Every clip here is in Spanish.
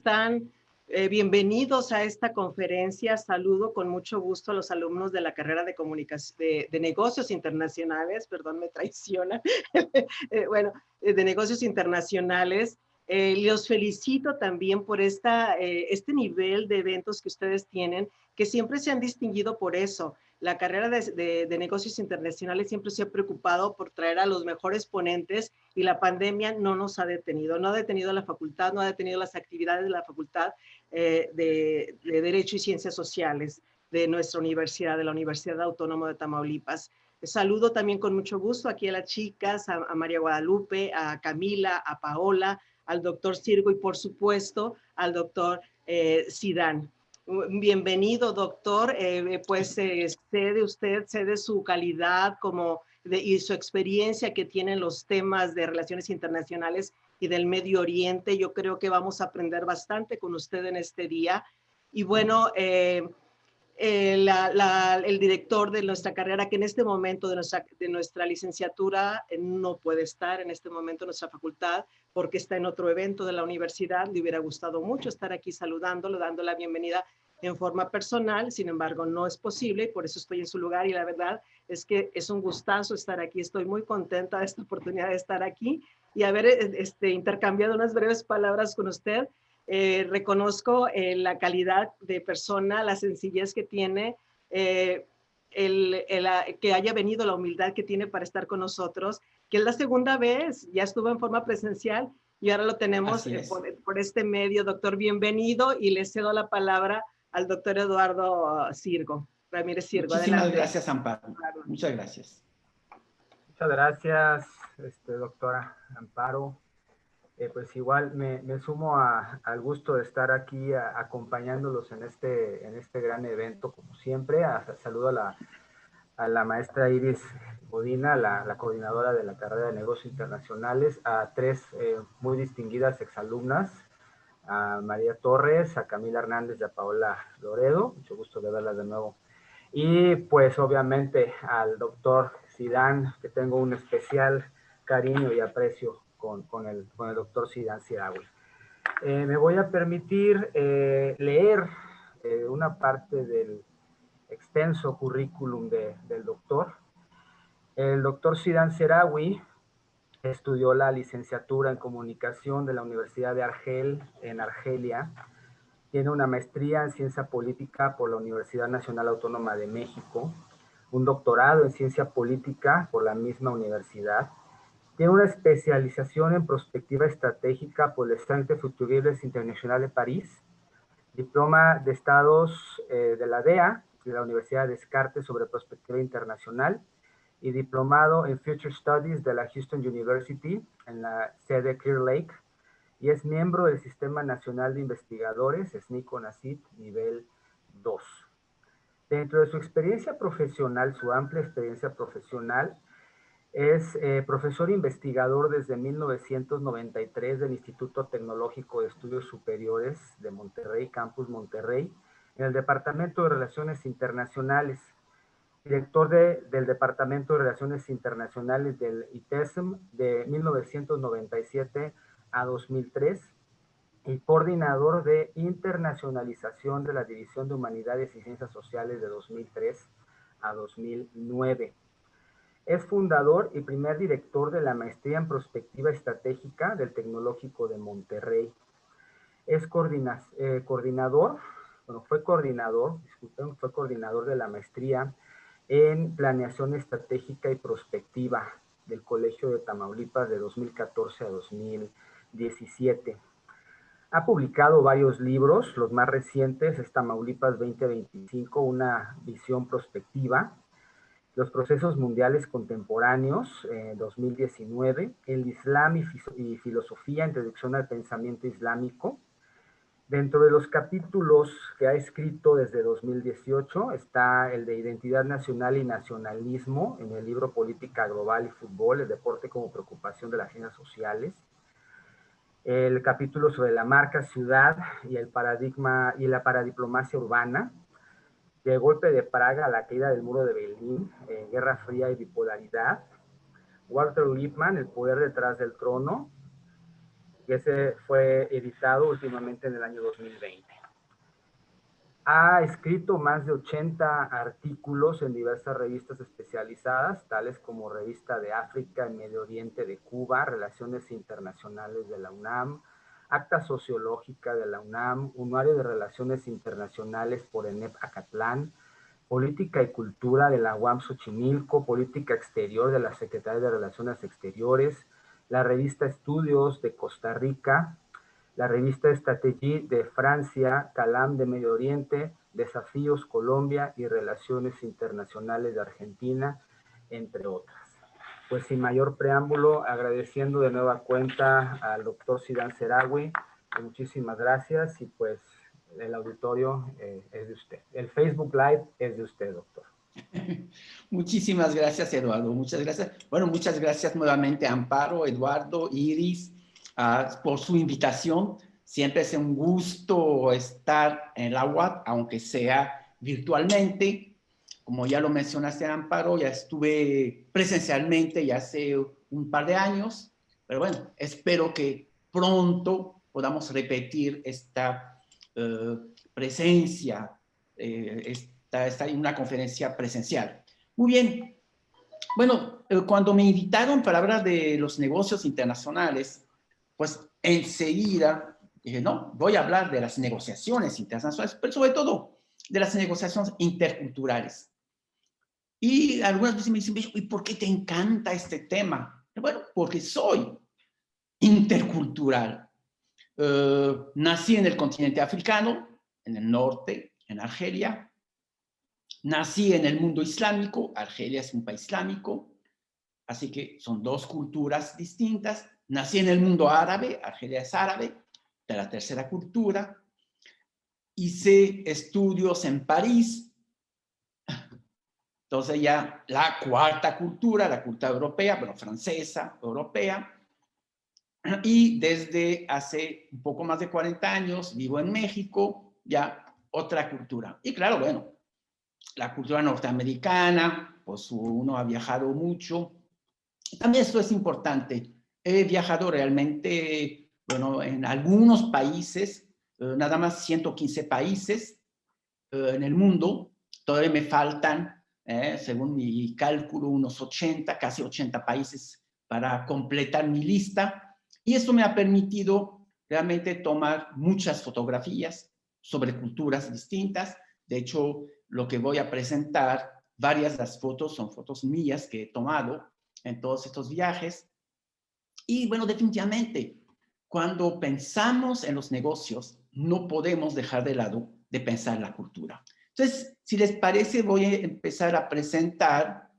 están? Bienvenidos a esta conferencia. Saludo con mucho gusto a los alumnos de la carrera de comunicación, de negocios internacionales, perdón, me traiciona, de negocios internacionales. Los felicito también por este nivel de eventos que ustedes tienen, que siempre se han distinguido por eso. La carrera de negocios internacionales siempre se ha preocupado por traer a los mejores ponentes y la pandemia no nos ha detenido. No ha detenido a la facultad, no ha detenido las actividades de la facultad de Derecho y Ciencias Sociales de nuestra universidad, de la Universidad Autónoma de Tamaulipas. Saludo también con mucho gusto aquí a las chicas, a María Guadalupe, a Camila, a Paola, al doctor Sirgo y por supuesto al doctor Sidán. Bienvenido, doctor. Sé de su calidad y su experiencia que tienen los temas de relaciones internacionales y del Medio Oriente. Yo creo que vamos a aprender bastante con usted en este día. Y bueno, el director de nuestra carrera, que en este momento de nuestra licenciatura no puede estar en este momento en nuestra facultad porque está en otro evento de la universidad. Le hubiera gustado mucho estar aquí saludándolo, dando la bienvenida en forma personal, sin embargo no es posible y por eso estoy en su lugar y la verdad es que es un gustazo estar aquí. Estoy muy contenta de esta oportunidad de estar aquí y haber intercambiado unas breves palabras con usted. Reconozco la calidad de persona, la sencillez que tiene, que haya venido, la humildad que tiene para estar con nosotros, que es la segunda vez, ya estuvo en forma presencial y ahora lo tenemos por este medio. Doctor, bienvenido y le cedo la palabra al doctor Eduardo Ramírez Sirgo. Muchísimas Adelante. gracias, Amparo. Muchas gracias. Muchas gracias, doctora Amparo. Pues igual me sumo al gusto de estar aquí acompañándolos en este gran evento, como siempre. Saludo a la maestra Iris Godina, la coordinadora de la carrera de Negocios Internacionales, a tres muy distinguidas exalumnas, a María Torres, a Camila Hernández y a Paola Loredo. Mucho gusto de verlas de nuevo. Y pues obviamente al doctor Sidán, que tengo un especial cariño y aprecio con el doctor Sidán Sirawi. Me voy a permitir leer una parte del extenso currículum del doctor. El doctor Sidán Sirawi estudió la licenciatura en comunicación de la Universidad de Argel, en Argelia. Tiene una maestría en ciencia política por la Universidad Nacional Autónoma de México, un doctorado en ciencia política por la misma universidad. Tiene una especialización en prospectiva estratégica por el Centre Futuribles International de París, diploma de Estados de la DEA, de la Universidad de Descartes sobre prospectiva internacional, y diplomado en Future Studies de la Houston University, en la sede Clear Lake, y es miembro del Sistema Nacional de Investigadores, SNI-CONACYT, nivel 2. Dentro de su experiencia profesional, su amplia experiencia profesional, es profesor investigador desde 1993 del Instituto Tecnológico de Estudios Superiores de Monterrey, Campus Monterrey, en el Departamento de Relaciones Internacionales, director del Departamento de Relaciones Internacionales del ITESM de 1997 a 2003 y coordinador de internacionalización de la División de Humanidades y Ciencias Sociales de 2003 a 2009. Es fundador y primer director de la Maestría en Prospectiva Estratégica del Tecnológico de Monterrey. Es coordinador de la Maestría en Planeación Estratégica y Prospectiva del Colegio de Tamaulipas de 2014 a 2017. Ha publicado varios libros, los más recientes es Tamaulipas 2025, una visión prospectiva, Los procesos mundiales contemporáneos, 2019, El Islam y filosofía, introducción al pensamiento islámico. Dentro de los capítulos que ha escrito desde 2018 está el de Identidad Nacional y Nacionalismo en el libro Política Global y Fútbol, el deporte como preocupación de las ciencias sociales. El capítulo sobre la marca ciudad y el paradigma y la paradiplomacia urbana, del golpe de Praga a la caída del muro de Berlín, Guerra Fría y bipolaridad. Walter Lippmann, El poder detrás del trono. que ese fue editado últimamente en el año 2020. Ha escrito más de 80 artículos en diversas revistas especializadas, tales como Revista de África y Medio Oriente de Cuba, Relaciones Internacionales de la UNAM, Acta Sociológica de la UNAM, Anuario de Relaciones Internacionales por ENEP Acatlán, Política y Cultura de la UAM Xochimilco, Política Exterior de la Secretaría de Relaciones Exteriores, la revista Estudios de Costa Rica, la revista Stratégie de Francia, Calam de Medio Oriente, Desafíos Colombia y Relaciones Internacionales de Argentina, entre otras. Pues sin mayor preámbulo, agradeciendo de nueva cuenta al doctor Sidán Seragui, muchísimas gracias y pues el auditorio es de usted. El Facebook Live es de usted, doctor. Muchísimas gracias, Eduardo. Muchas gracias. Bueno, muchas gracias nuevamente a Amparo, Eduardo, Iris, por su invitación. Siempre es un gusto estar en la UAT, aunque sea virtualmente. Como ya lo mencionaste, Amparo, ya estuve presencialmente ya hace un par de años, pero bueno, espero que pronto podamos repetir esta presencia, está en una conferencia presencial. Muy bien. Bueno, cuando me invitaron para hablar de los negocios internacionales, pues enseguida dije, no, voy a hablar de las negociaciones internacionales, pero sobre todo de las negociaciones interculturales. Y algunas veces me dicen, ¿y por qué te encanta este tema? Bueno, porque soy intercultural. Nací en el continente africano, en el norte, en Argelia. Nací en el mundo islámico, Argelia es un país islámico, así que son dos culturas distintas. Nací en el mundo árabe, Argelia es árabe, de la tercera cultura. Hice estudios en París, entonces ya la cuarta cultura, la cultura europea, bueno, francesa, europea. Y desde hace un poco más de 40 años vivo en México, ya otra cultura. Y claro, bueno, la cultura norteamericana, pues uno ha viajado mucho. También esto es importante. He viajado realmente, bueno, en algunos países, nada más 115 países en el mundo. Todavía me faltan, según mi cálculo, unos 80, casi 80 países para completar mi lista. Y esto me ha permitido realmente tomar muchas fotografías sobre culturas distintas. De hecho, lo que voy a presentar, varias de las fotos son fotos mías que he tomado en todos estos viajes. Y bueno, definitivamente, cuando pensamos en los negocios, no podemos dejar de lado de pensar en la cultura. Entonces, si les parece, voy a empezar a presentar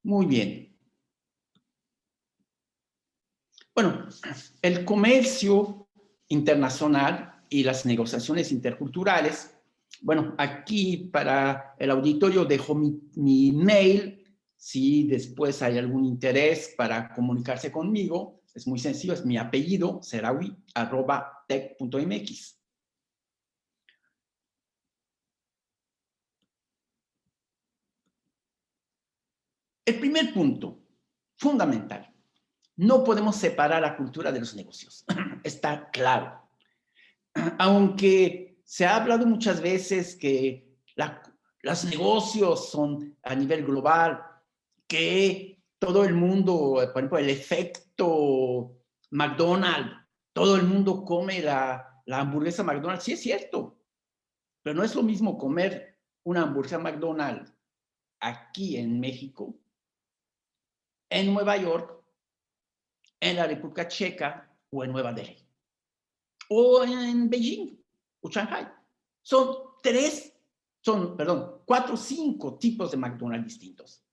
muy bien. Bueno, el comercio internacional y las negociaciones interculturales. Bueno, aquí para el auditorio dejo mi mail, si después hay algún interés para comunicarse conmigo. Es muy sencillo, es mi apellido, seragui@tec.mx. El primer punto, fundamental, no podemos separar la cultura de los negocios. Está claro. Aunque se ha hablado muchas veces que los negocios son a nivel global, que todo el mundo, por ejemplo, el efecto McDonald's, todo el mundo come la hamburguesa McDonald's, sí es cierto, pero no es lo mismo comer una hamburguesa McDonald's aquí en México, en Nueva York, en la República Checa o en Nueva Delhi, o en Beijing o Shanghai. Son 4 o 5 tipos de McDonald's distintos.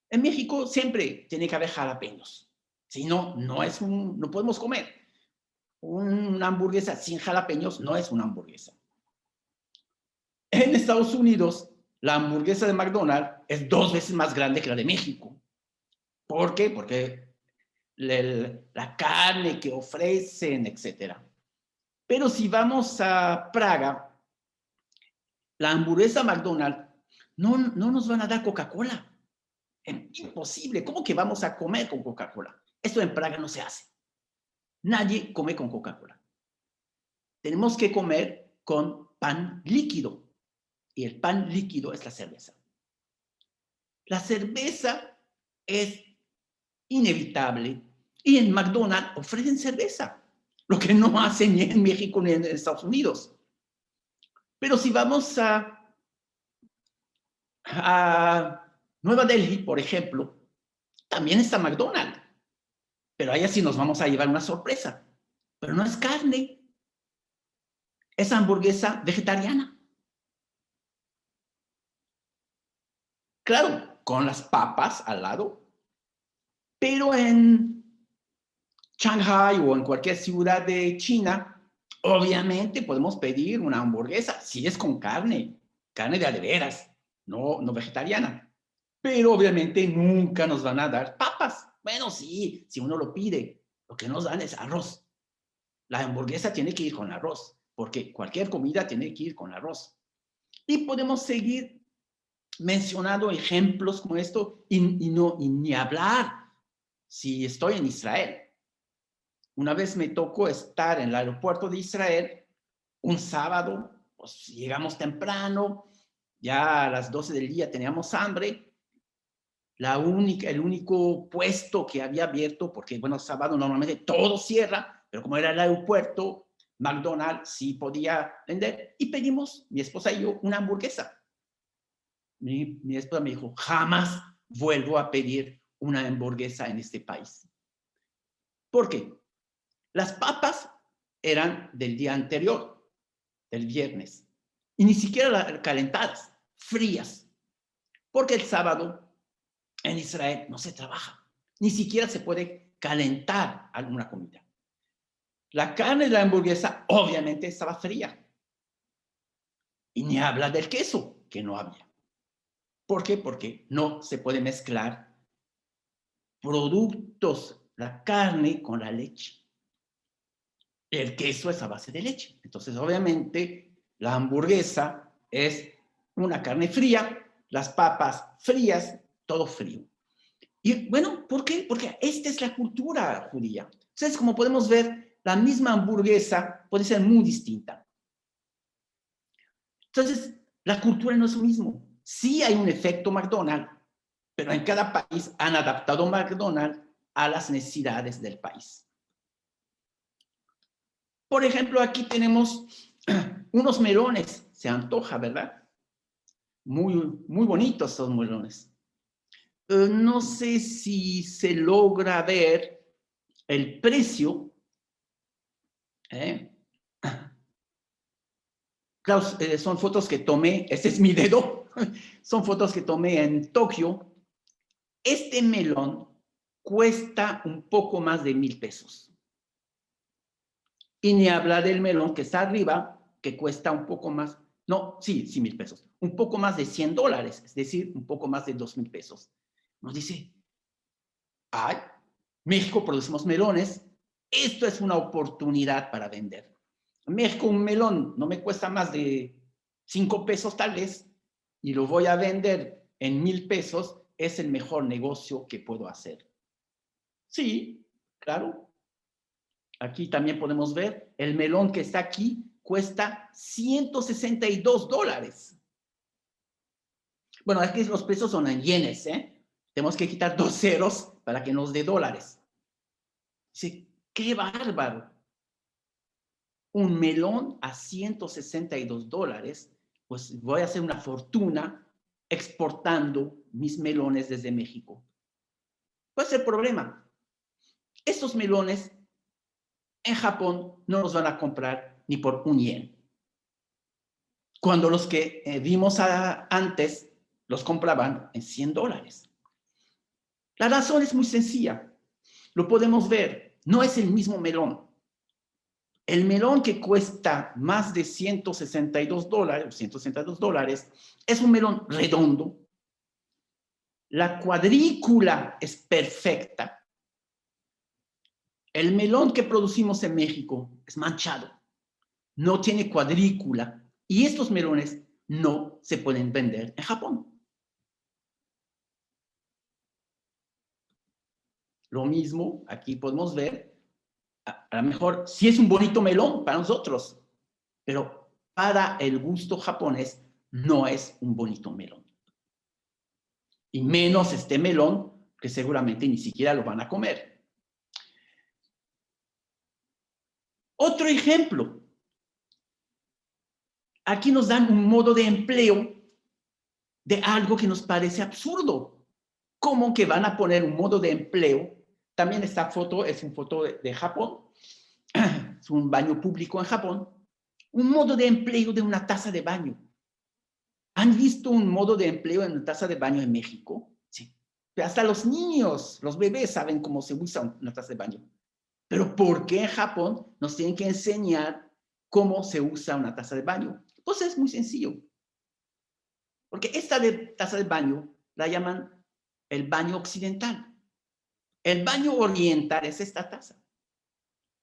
En México siempre tiene que haber jalapeños. Si no, no podemos comer. Una hamburguesa sin jalapeños no es una hamburguesa. En Estados Unidos, la hamburguesa de McDonald's es 2 veces más grande que la de México. ¿Por qué? Porque la carne que ofrecen, etc. Pero si vamos a Praga, la hamburguesa McDonald's, no nos van a dar Coca-Cola. Imposible. ¿Cómo que vamos a comer con Coca-Cola? Esto en Praga no se hace. Nadie come con Coca-Cola. Tenemos que comer con pan líquido. Y el pan líquido es la cerveza. La cerveza es inevitable. Y en McDonald's ofrecen cerveza. Lo que no hacen ni en México ni en Estados Unidos. Pero si vamos a Nueva Delhi, por ejemplo, también está McDonald's. Pero allá sí nos vamos a llevar una sorpresa. Pero no es carne. Es hamburguesa vegetariana. Claro, con las papas al lado. Pero en Shanghai o en cualquier ciudad de China, obviamente podemos pedir una hamburguesa, si es con carne de a de veras, no vegetariana. Pero obviamente nunca nos van a dar papas. Bueno, sí, si uno lo pide, lo que nos dan es arroz. La hamburguesa tiene que ir con arroz, porque cualquier comida tiene que ir con arroz. Y podemos seguir mencionando ejemplos como esto y ni hablar si estoy en Israel. Una vez me tocó estar en el aeropuerto de Israel un sábado, pues llegamos temprano, ya a las 12 del día teníamos hambre. El único puesto que había abierto, porque bueno, sábado normalmente todo cierra, pero como era el aeropuerto, McDonald's sí podía vender, y pedimos, mi esposa y yo, una hamburguesa. Mi esposa me dijo, jamás vuelvo a pedir una hamburguesa en este país. ¿Por qué? Las papas eran del día anterior, del viernes, y ni siquiera calentadas, frías, porque el sábado en Israel no se trabaja, ni siquiera se puede calentar alguna comida. La carne de la hamburguesa obviamente estaba fría. Y ni habla del queso, que no había. ¿Por qué? Porque no se puede mezclar productos, la carne con la leche. El queso es a base de leche. Entonces, obviamente, la hamburguesa es una carne fría, las papas frías, todo frío. Y bueno, ¿por qué? Porque esta es la cultura judía. Entonces, como podemos ver, la misma hamburguesa puede ser muy distinta. Entonces, la cultura no es lo mismo. Sí hay un efecto McDonald's, pero en cada país han adaptado McDonald's a las necesidades del país. Por ejemplo, aquí tenemos unos melones. Se antoja, ¿verdad? Muy, muy bonitos son melones. No sé si se logra ver el precio. Claro, son fotos que tomé, este es mi dedo, son fotos que tomé en Tokio. Este melón cuesta un poco más de 1,000 pesos. Y ni habla del melón que está arriba, que cuesta un poco más, no, sí, 1,000 pesos, un poco más de $100, es decir, un poco más de 2,000 pesos. Nos dice, ay, México producimos melones, esto es una oportunidad para vender. En México un melón no me cuesta más de 5 pesos tal vez, y lo voy a vender en 1,000 pesos, es el mejor negocio que puedo hacer. Sí, claro. Aquí también podemos ver, el melón que está aquí cuesta $162. Bueno, aquí los pesos son en yenes, ¿eh? Tenemos que quitar 2 ceros para que nos dé dólares. Dice, ¡qué bárbaro! Un melón a $162, pues voy a hacer una fortuna exportando mis melones desde México. ¿Cuál es el problema? Estos melones en Japón no los van a comprar ni por 1 yen. Cuando los que vimos antes los compraban en $100. La razón es muy sencilla. Lo podemos ver. No es el mismo melón. El melón que cuesta más de $162, es un melón redondo. La cuadrícula es perfecta. El melón que producimos en México es manchado. no tiene cuadrícula y estos melones no se pueden vender en Japón. Lo mismo, aquí podemos ver, a lo mejor sí es un bonito melón para nosotros, pero para el gusto japonés no es un bonito melón. Y menos este melón, que seguramente ni siquiera lo van a comer. Otro ejemplo. Aquí nos dan un modo de empleo de algo que nos parece absurdo. ¿Cómo que van a poner un modo de empleo? También esta foto es una foto de Japón. Es un baño público en Japón. Un modo de empleo de una taza de baño. ¿Han visto un modo de empleo en una taza de baño en México? Sí. Pero hasta los niños, los bebés saben cómo se usa una taza de baño. Pero ¿por qué en Japón nos tienen que enseñar cómo se usa una taza de baño? Pues es muy sencillo. Porque esta taza de baño la llaman el baño occidental. El baño oriental es esta taza.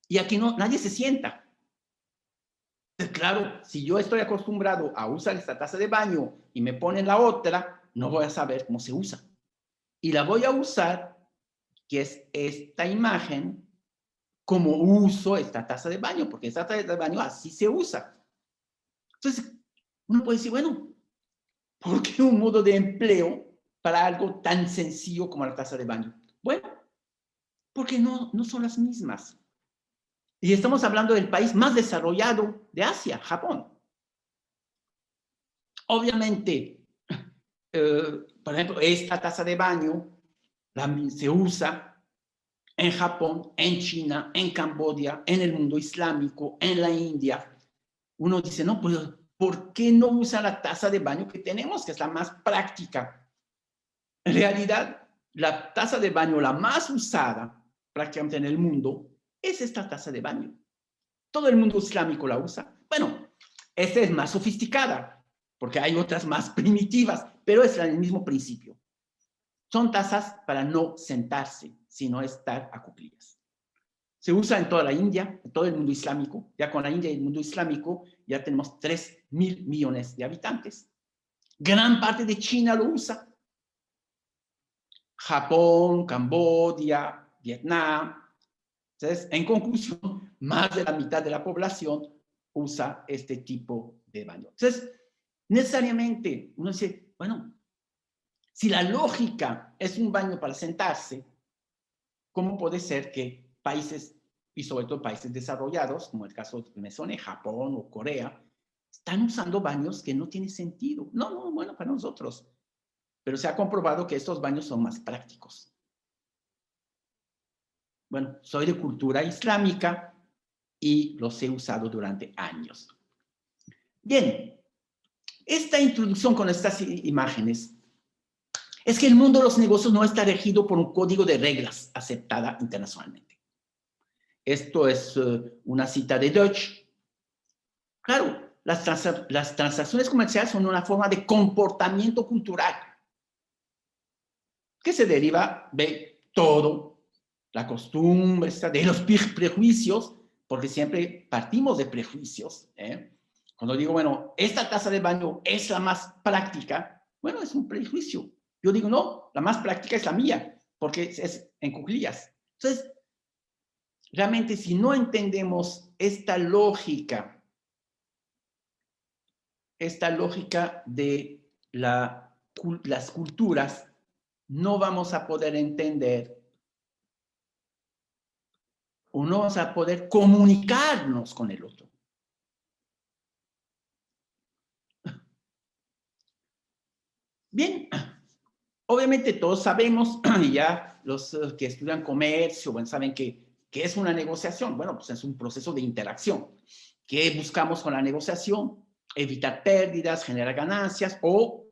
Y aquí nadie se sienta. Claro, si yo estoy acostumbrado a usar esta taza de baño y me ponen la otra, no voy a saber cómo se usa. Y la voy a usar, que es esta imagen, como uso esta taza de baño, porque esta taza de baño así se usa. Entonces, uno puede decir, bueno, ¿por qué un modo de empleo para algo tan sencillo como la taza de baño? Bueno, porque no son las mismas. Y estamos hablando del país más desarrollado de Asia, Japón. Obviamente, por ejemplo, esta taza de baño se usa en Japón, en China, en Camboya, en el mundo islámico, en la India. Uno dice, no, pues, ¿por qué no usa la taza de baño que tenemos, que es la más práctica? En realidad, la taza de baño la más usada prácticamente en el mundo es esta taza de baño. Todo el mundo islámico la usa. Bueno, esta es más sofisticada, porque hay otras más primitivas, pero es el mismo principio. Son tazas para no sentarse, sino estar a cuclillas. Se usa en toda la India, en todo el mundo islámico. Ya con la India y el mundo islámico ya tenemos 3.000 millones de habitantes. Gran parte de China lo usa. Japón, Camboya, Vietnam. Entonces, en conclusión, más de la mitad de la población usa este tipo de baño. Entonces, necesariamente uno dice, bueno, si la lógica es un baño para sentarse, ¿cómo puede ser que países, y sobre todo países desarrollados, como el caso que mencioné, Japón o Corea, están usando baños que no tienen sentido? No, bueno, para nosotros. Pero se ha comprobado que estos baños son más prácticos. Bueno, soy de cultura islámica y los he usado durante años. Bien, esta introducción con estas imágenes es que el mundo de los negocios no está regido por un código de reglas aceptada internacionalmente. Esto es una cita de Deutsch. Claro, las transacciones comerciales son una forma de comportamiento cultural que se deriva de todo, la costumbre, de los prejuicios, porque siempre partimos de prejuicios. Cuando digo, bueno, esta taza de baño es la más práctica, bueno, es un prejuicio. Yo digo, no, la más práctica es la mía, porque es en cuclillas. Entonces, realmente si no entendemos esta lógica de las culturas, no vamos a poder entender o no vamos a poder comunicarnos con el otro. Bien, obviamente todos sabemos, ya los que estudian comercio, bueno, saben que es una negociación. Bueno, pues es un proceso de interacción. ¿Qué buscamos con la negociación? Evitar pérdidas, generar ganancias o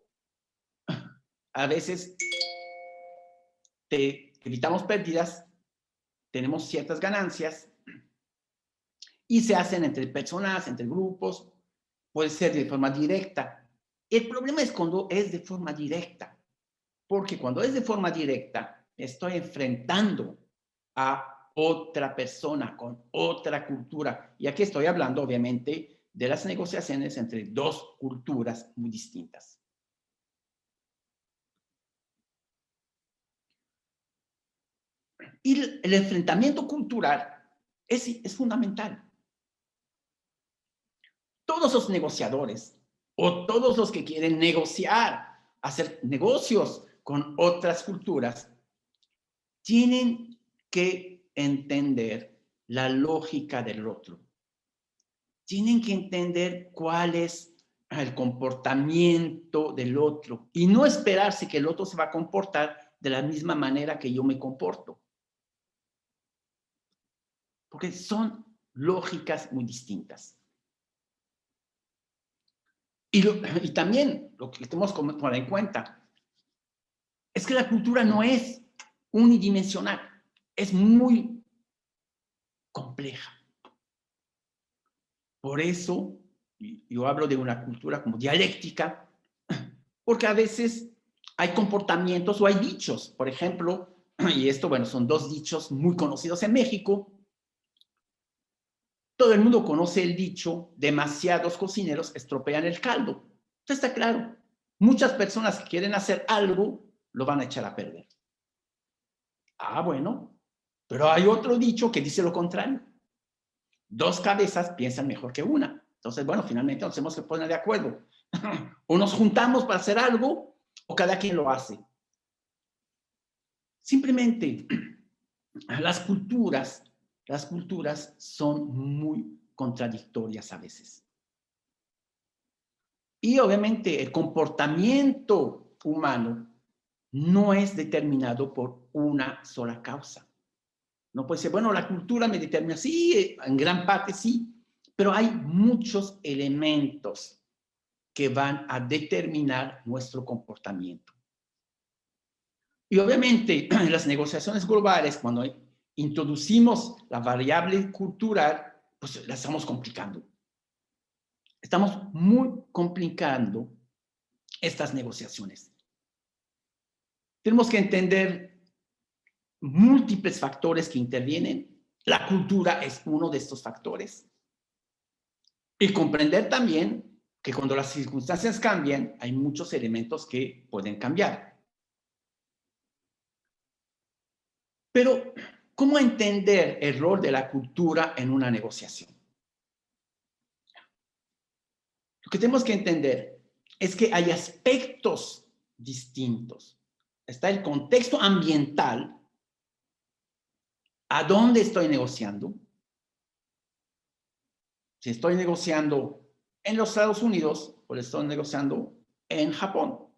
a veces evitamos pérdidas, tenemos ciertas ganancias y se hacen entre personas, entre grupos, puede ser de forma directa. El problema es cuando es de forma directa, porque cuando es de forma directa, estoy enfrentando a otra persona con otra cultura. Y aquí estoy hablando, obviamente, de las negociaciones entre dos culturas muy distintas. Y el enfrentamiento cultural es fundamental. Todos los negociadores o todos los que quieren negociar, hacer negocios con otras culturas, tienen que entender la lógica del otro. Tienen que entender cuál es el comportamiento del otro y no esperarse que el otro se va a comportar de la misma manera que yo me comporto. Porque son lógicas muy distintas. Y también lo que tenemos que tomar en cuenta es que la cultura no es unidimensional, es muy compleja. Por eso yo hablo de una cultura como dialéctica, porque a veces hay comportamientos o hay dichos, por ejemplo, y esto, bueno, son dos dichos muy conocidos en México. Todo el mundo conoce el dicho, demasiados cocineros estropean el caldo. Entonces está claro, muchas personas que quieren hacer algo, lo van a echar a perder. Ah, bueno, pero hay otro dicho que dice lo contrario. Dos cabezas piensan mejor que una. Entonces, bueno, finalmente nos tenemos que poner de acuerdo. O nos juntamos para hacer algo, o cada quien lo hace. Simplemente, las culturas son muy contradictorias a veces. Y obviamente el comportamiento humano no es determinado por una sola causa. No puede ser, bueno, la cultura me determina, sí, en gran parte sí, pero hay muchos elementos que van a determinar nuestro comportamiento. Y obviamente en las negociaciones globales, cuando introducimos la variable cultural, pues la estamos complicando. Estamos muy complicando estas negociaciones. Tenemos que entender múltiples factores que intervienen. La cultura es uno de estos factores. Y comprender también que cuando las circunstancias cambian, hay muchos elementos que pueden cambiar. Pero, ¿cómo entender el rol de la cultura en una negociación? Lo que tenemos que entender es que hay aspectos distintos. Está el contexto ambiental, a dónde estoy negociando. Si estoy negociando en los Estados Unidos o estoy negociando en Japón.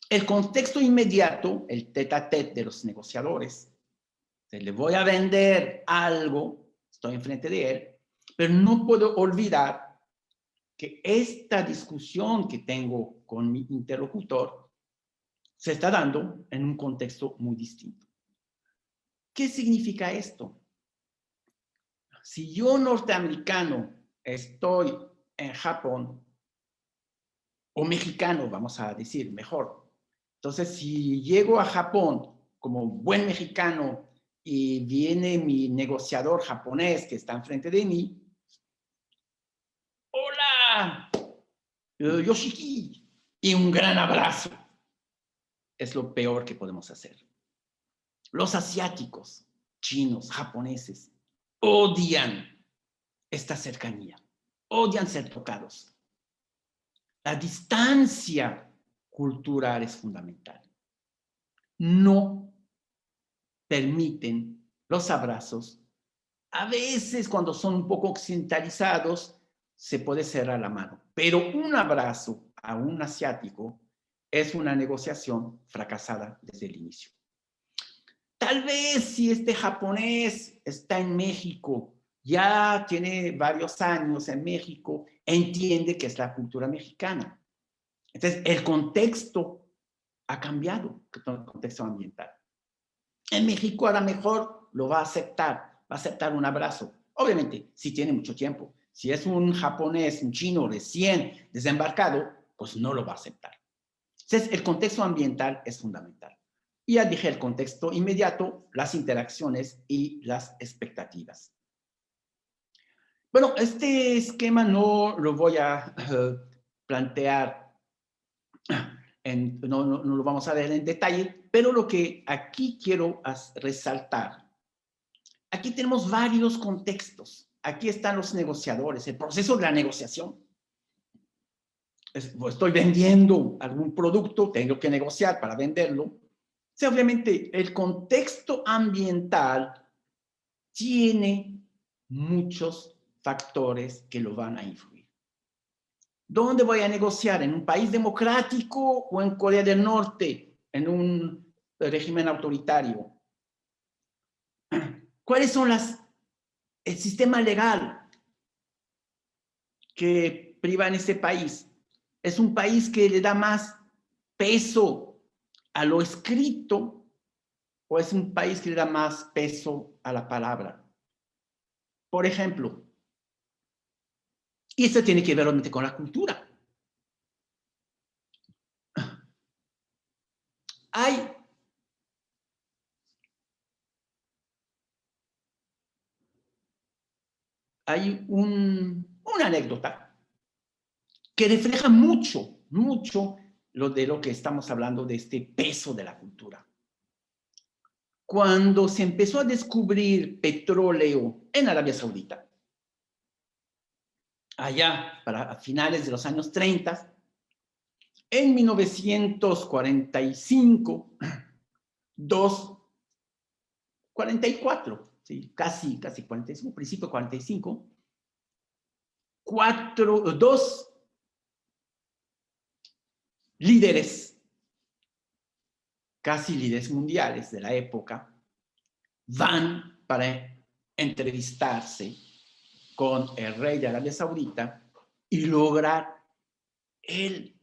El contexto inmediato, el tête-à-tête de los negociadores. Le voy a vender algo, estoy enfrente de él, pero no puedo olvidar que esta discusión que tengo con mi interlocutor se está dando en un contexto muy distinto. ¿Qué significa esto? Si yo, norteamericano, estoy en Japón, o mexicano, vamos a decir, mejor. Entonces, si llego a Japón como buen mexicano y viene mi negociador japonés que está enfrente de mí, ¡hola! Yoshiki, y un gran abrazo. Es lo peor que podemos hacer. Los asiáticos, chinos, japoneses, odian esta cercanía, odian ser tocados. La distancia cultural es fundamental. No permiten los abrazos. A veces, cuando son un poco occidentalizados, se puede cerrar la mano. Pero un abrazo a un asiático es una negociación fracasada desde el inicio. Tal vez si este japonés está en México, ya tiene varios años en México, entiende que es la cultura mexicana. Entonces, el contexto ha cambiado, el contexto ambiental. En México a lo mejor lo va a aceptar un abrazo. Obviamente, si tiene mucho tiempo. Si es un japonés, un chino recién desembarcado, pues no lo va a aceptar. Entonces, el contexto ambiental es fundamental. Y ya dije el contexto inmediato, las interacciones y las expectativas. Bueno, este esquema no lo voy a plantear, no lo vamos a ver en detalle, pero lo que aquí quiero resaltar, aquí tenemos varios contextos. Aquí están los negociadores, el proceso de la negociación. Estoy vendiendo algún producto, tengo que negociar para venderlo. O sea, obviamente, el contexto ambiental tiene muchos factores que lo van a influir. ¿Dónde voy a negociar? ¿En un país democrático o en Corea del Norte, en un régimen autoritario? ¿Cuáles son el sistema legal que priva en ese país? ¿Es un país que le da más peso a lo escrito o es un país que le da más peso a la palabra? Por ejemplo, y esto tiene que ver obviamente con la cultura. Hay una anécdota que refleja mucho de lo que estamos hablando, de este peso de la cultura. Cuando se empezó a descubrir petróleo en Arabia Saudita, allá para finales de los años 30, en 1945, 44, ¿sí? casi 45, principio 45, dos líderes, casi líderes mundiales de la época, van para entrevistarse con el rey de Arabia Saudita y lograr el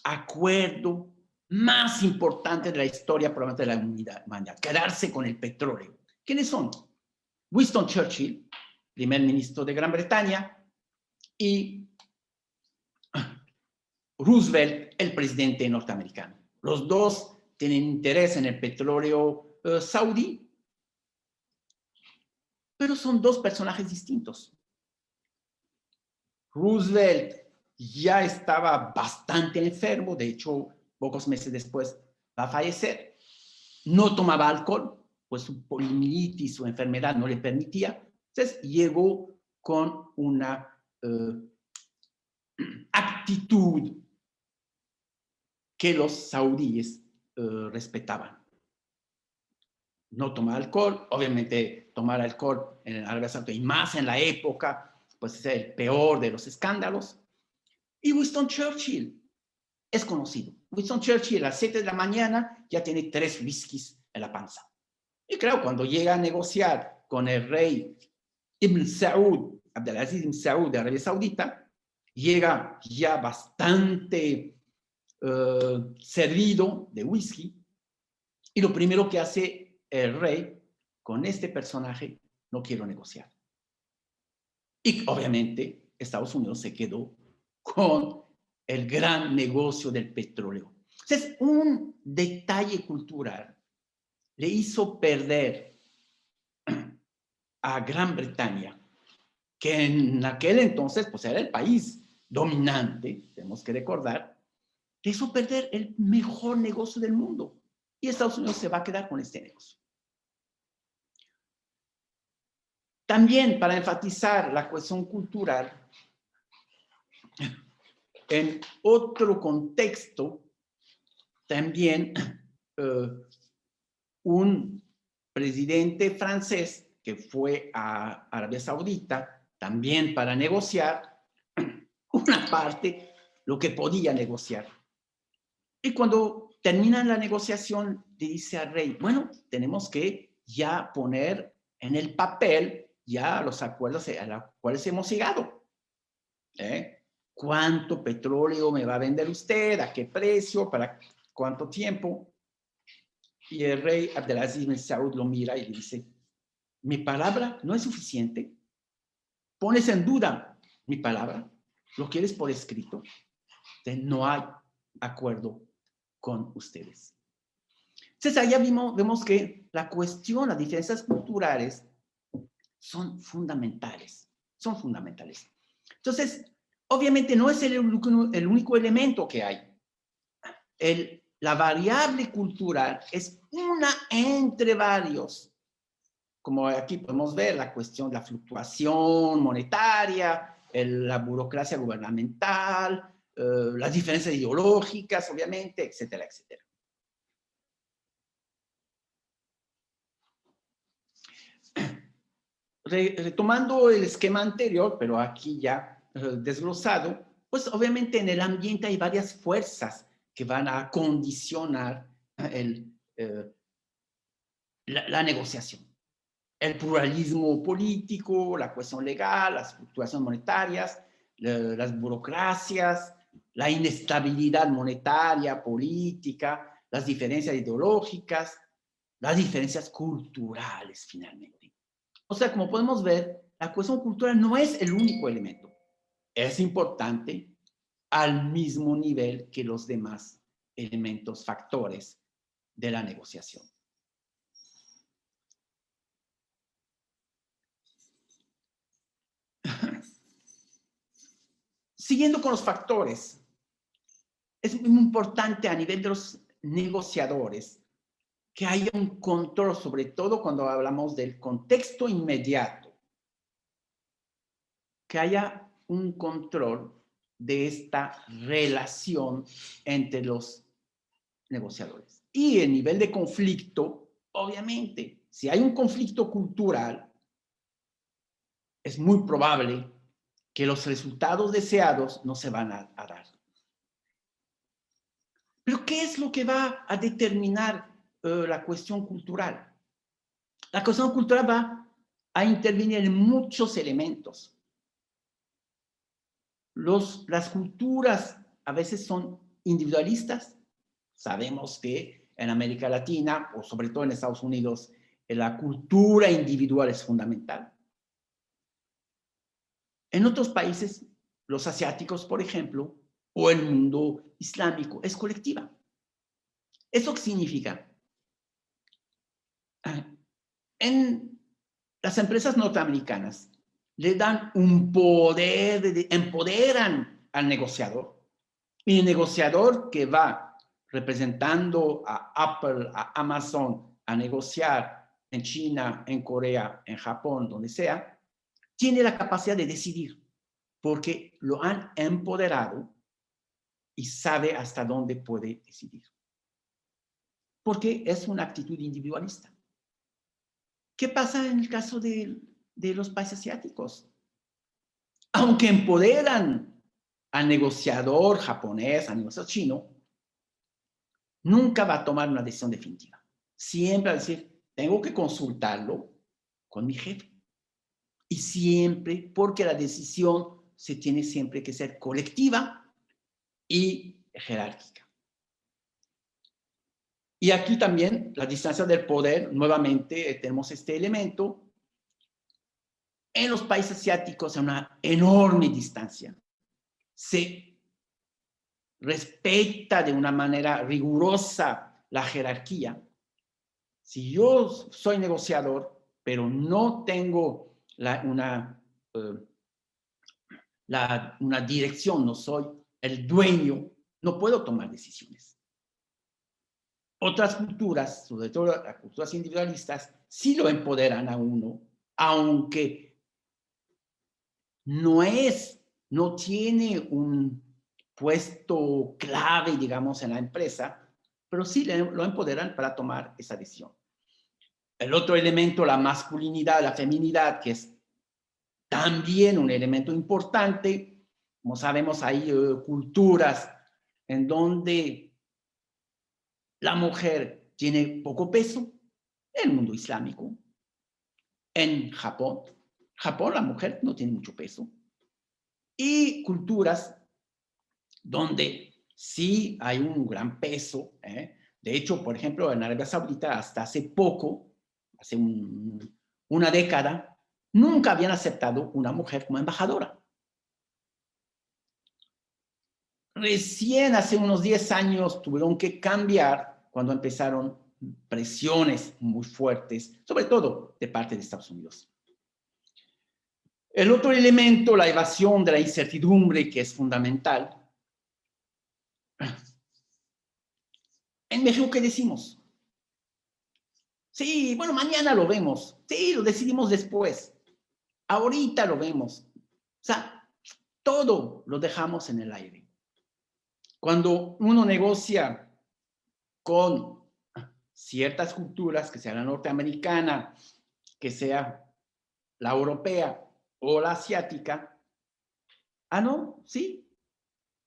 acuerdo más importante de la historia probablemente de la humanidad, quedarse con el petróleo. ¿Quiénes son? Winston Churchill, primer ministro de Gran Bretaña, y Roosevelt, el presidente norteamericano. Los dos tienen interés en el petróleo saudí, pero son dos personajes distintos. Roosevelt ya estaba bastante enfermo, de hecho, pocos meses después va a fallecer. No tomaba alcohol, pues su poliomielitis, su enfermedad no le permitía. Entonces, llegó con una actitud que los saudíes respetaban. No tomar alcohol, obviamente tomar alcohol en Arabia Saudita y más en la época, pues es el peor de los escándalos. Y Winston Churchill es conocido. Winston Churchill a las 7 de la mañana ya tiene 3 whiskies en la panza. Y claro, cuando llega a negociar con el rey Ibn Saud, Abdelaziz Ibn Saud de Arabia Saudita, llega ya bastante servido de whisky, y lo primero que hace el rey con este personaje: no quiero negociar. Y obviamente Estados Unidos se quedó con el gran negocio del petróleo. Entonces, un detalle cultural le hizo perder a Gran Bretaña, que en aquel entonces pues era el país dominante, tenemos que recordar, le hizo perder el mejor negocio del mundo. Y Estados Unidos se va a quedar con este negocio. También, para enfatizar la cuestión cultural, en otro contexto, también un presidente francés que fue a Arabia Saudita, también para negociar una parte, lo que podía negociar. Y cuando terminan la negociación, dice al rey: bueno, tenemos que ya poner en el papel ya los acuerdos a los cuales hemos llegado. ¿Cuánto petróleo me va a vender usted? ¿A qué precio? ¿Para cuánto tiempo? Y el rey Abdelaziz bin Saud lo mira y le dice: ¿mi palabra no es suficiente? ¿Pones en duda mi palabra? ¿Lo quieres por escrito? Entonces, no hay acuerdo con ustedes. Entonces, allá vemos que la cuestión, las diferencias culturales son fundamentales. son fundamentales. Entonces, obviamente no es el único elemento que hay. La variable cultural es una entre varios. Como aquí podemos ver, la cuestión de la fluctuación monetaria, la burocracia gubernamental, las diferencias ideológicas, obviamente, etcétera, etcétera. Retomando el esquema anterior, pero aquí ya desglosado, pues obviamente en el ambiente hay varias fuerzas que van a condicionar la negociación. El pluralismo político, la cuestión legal, las fluctuaciones monetarias, las burocracias, la inestabilidad monetaria, política, las diferencias ideológicas, las diferencias culturales, finalmente. O sea, como podemos ver, la cuestión cultural no es el único elemento. Es importante al mismo nivel que los demás elementos, factores de la negociación. Siguiendo con los factores, es muy importante a nivel de los negociadores que haya un control, sobre todo cuando hablamos del contexto inmediato, que haya un control de esta relación entre los negociadores. Y el nivel de conflicto, obviamente, si hay un conflicto cultural, es muy probable que los resultados deseados no se van a dar. Pero ¿qué es lo que va a determinar la cuestión cultural? La cuestión cultural va a intervenir en muchos elementos. Las culturas a veces son individualistas. Sabemos que en América Latina, o sobre todo en Estados Unidos, la cultura individual es fundamental. En otros países, los asiáticos, por ejemplo, o el mundo islámico, es colectiva. ¿Eso qué significa? En las empresas norteamericanas le dan un poder, empoderan al negociador, y el negociador que va representando a Apple, a Amazon, a negociar en China, en Corea, en Japón, donde sea, tiene la capacidad de decidir, porque lo han empoderado y sabe hasta dónde puede decidir. Porque es una actitud individualista. ¿Qué pasa en el caso de los países asiáticos? Aunque empoderan al negociador japonés, al negociador chino, nunca va a tomar una decisión definitiva. Siempre va a decir, tengo que consultarlo con mi jefe. Y siempre, porque la decisión se tiene siempre que ser colectiva y jerárquica. Y aquí también la distancia del poder, nuevamente tenemos este elemento. En los países asiáticos hay una enorme distancia. Se respeta de una manera rigurosa la jerarquía. Si yo soy negociador, pero no tengo una dirección, no soy el dueño, no puedo tomar decisiones. Otras culturas, sobre todo las culturas individualistas, sí lo empoderan a uno, aunque no tiene un puesto clave, digamos, en la empresa, pero sí lo empoderan para tomar esa decisión. El otro elemento, la masculinidad, la feminidad, que es también un elemento importante. Como sabemos, hay culturas en donde la mujer tiene poco peso, en el mundo islámico. En Japón, la mujer no tiene mucho peso. Y culturas donde sí hay un gran peso. De hecho, por ejemplo, en Arabia Saudita, hasta hace poco, hace una década, nunca habían aceptado una mujer como embajadora. Recién hace unos 10 años tuvieron que cambiar cuando empezaron presiones muy fuertes, sobre todo de parte de Estados Unidos. El otro elemento, la evasión de la incertidumbre, que es fundamental. En México, ¿qué decimos? Sí, bueno, mañana lo vemos. Sí, lo decidimos después. Ahorita lo vemos. O sea, todo lo dejamos en el aire. Cuando uno negocia con ciertas culturas, que sea la norteamericana, que sea la europea o la asiática, no, sí,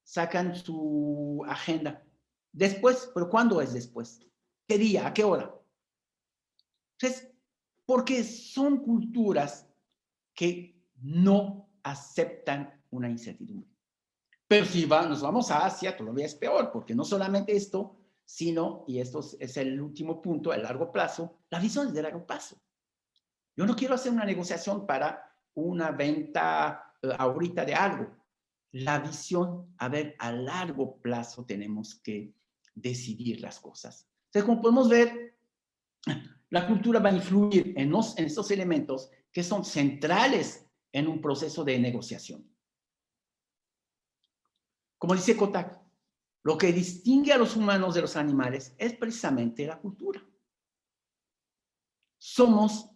sacan su agenda. Después, pero ¿cuándo es después? ¿Qué día? ¿A qué hora? Entonces, porque son culturas que no aceptan una incertidumbre. Pero si nos vamos a Asia, todavía es peor, porque no solamente esto, sino, y esto es el último punto, a largo plazo, la visión es de largo plazo. Yo no quiero hacer una negociación para una venta ahorita de algo. La visión, a ver, a largo plazo tenemos que decidir las cosas. Entonces, como podemos ver, la cultura va a influir en estos elementos que son centrales en un proceso de negociación. Como dice Kotak, lo que distingue a los humanos de los animales es precisamente la cultura. Somos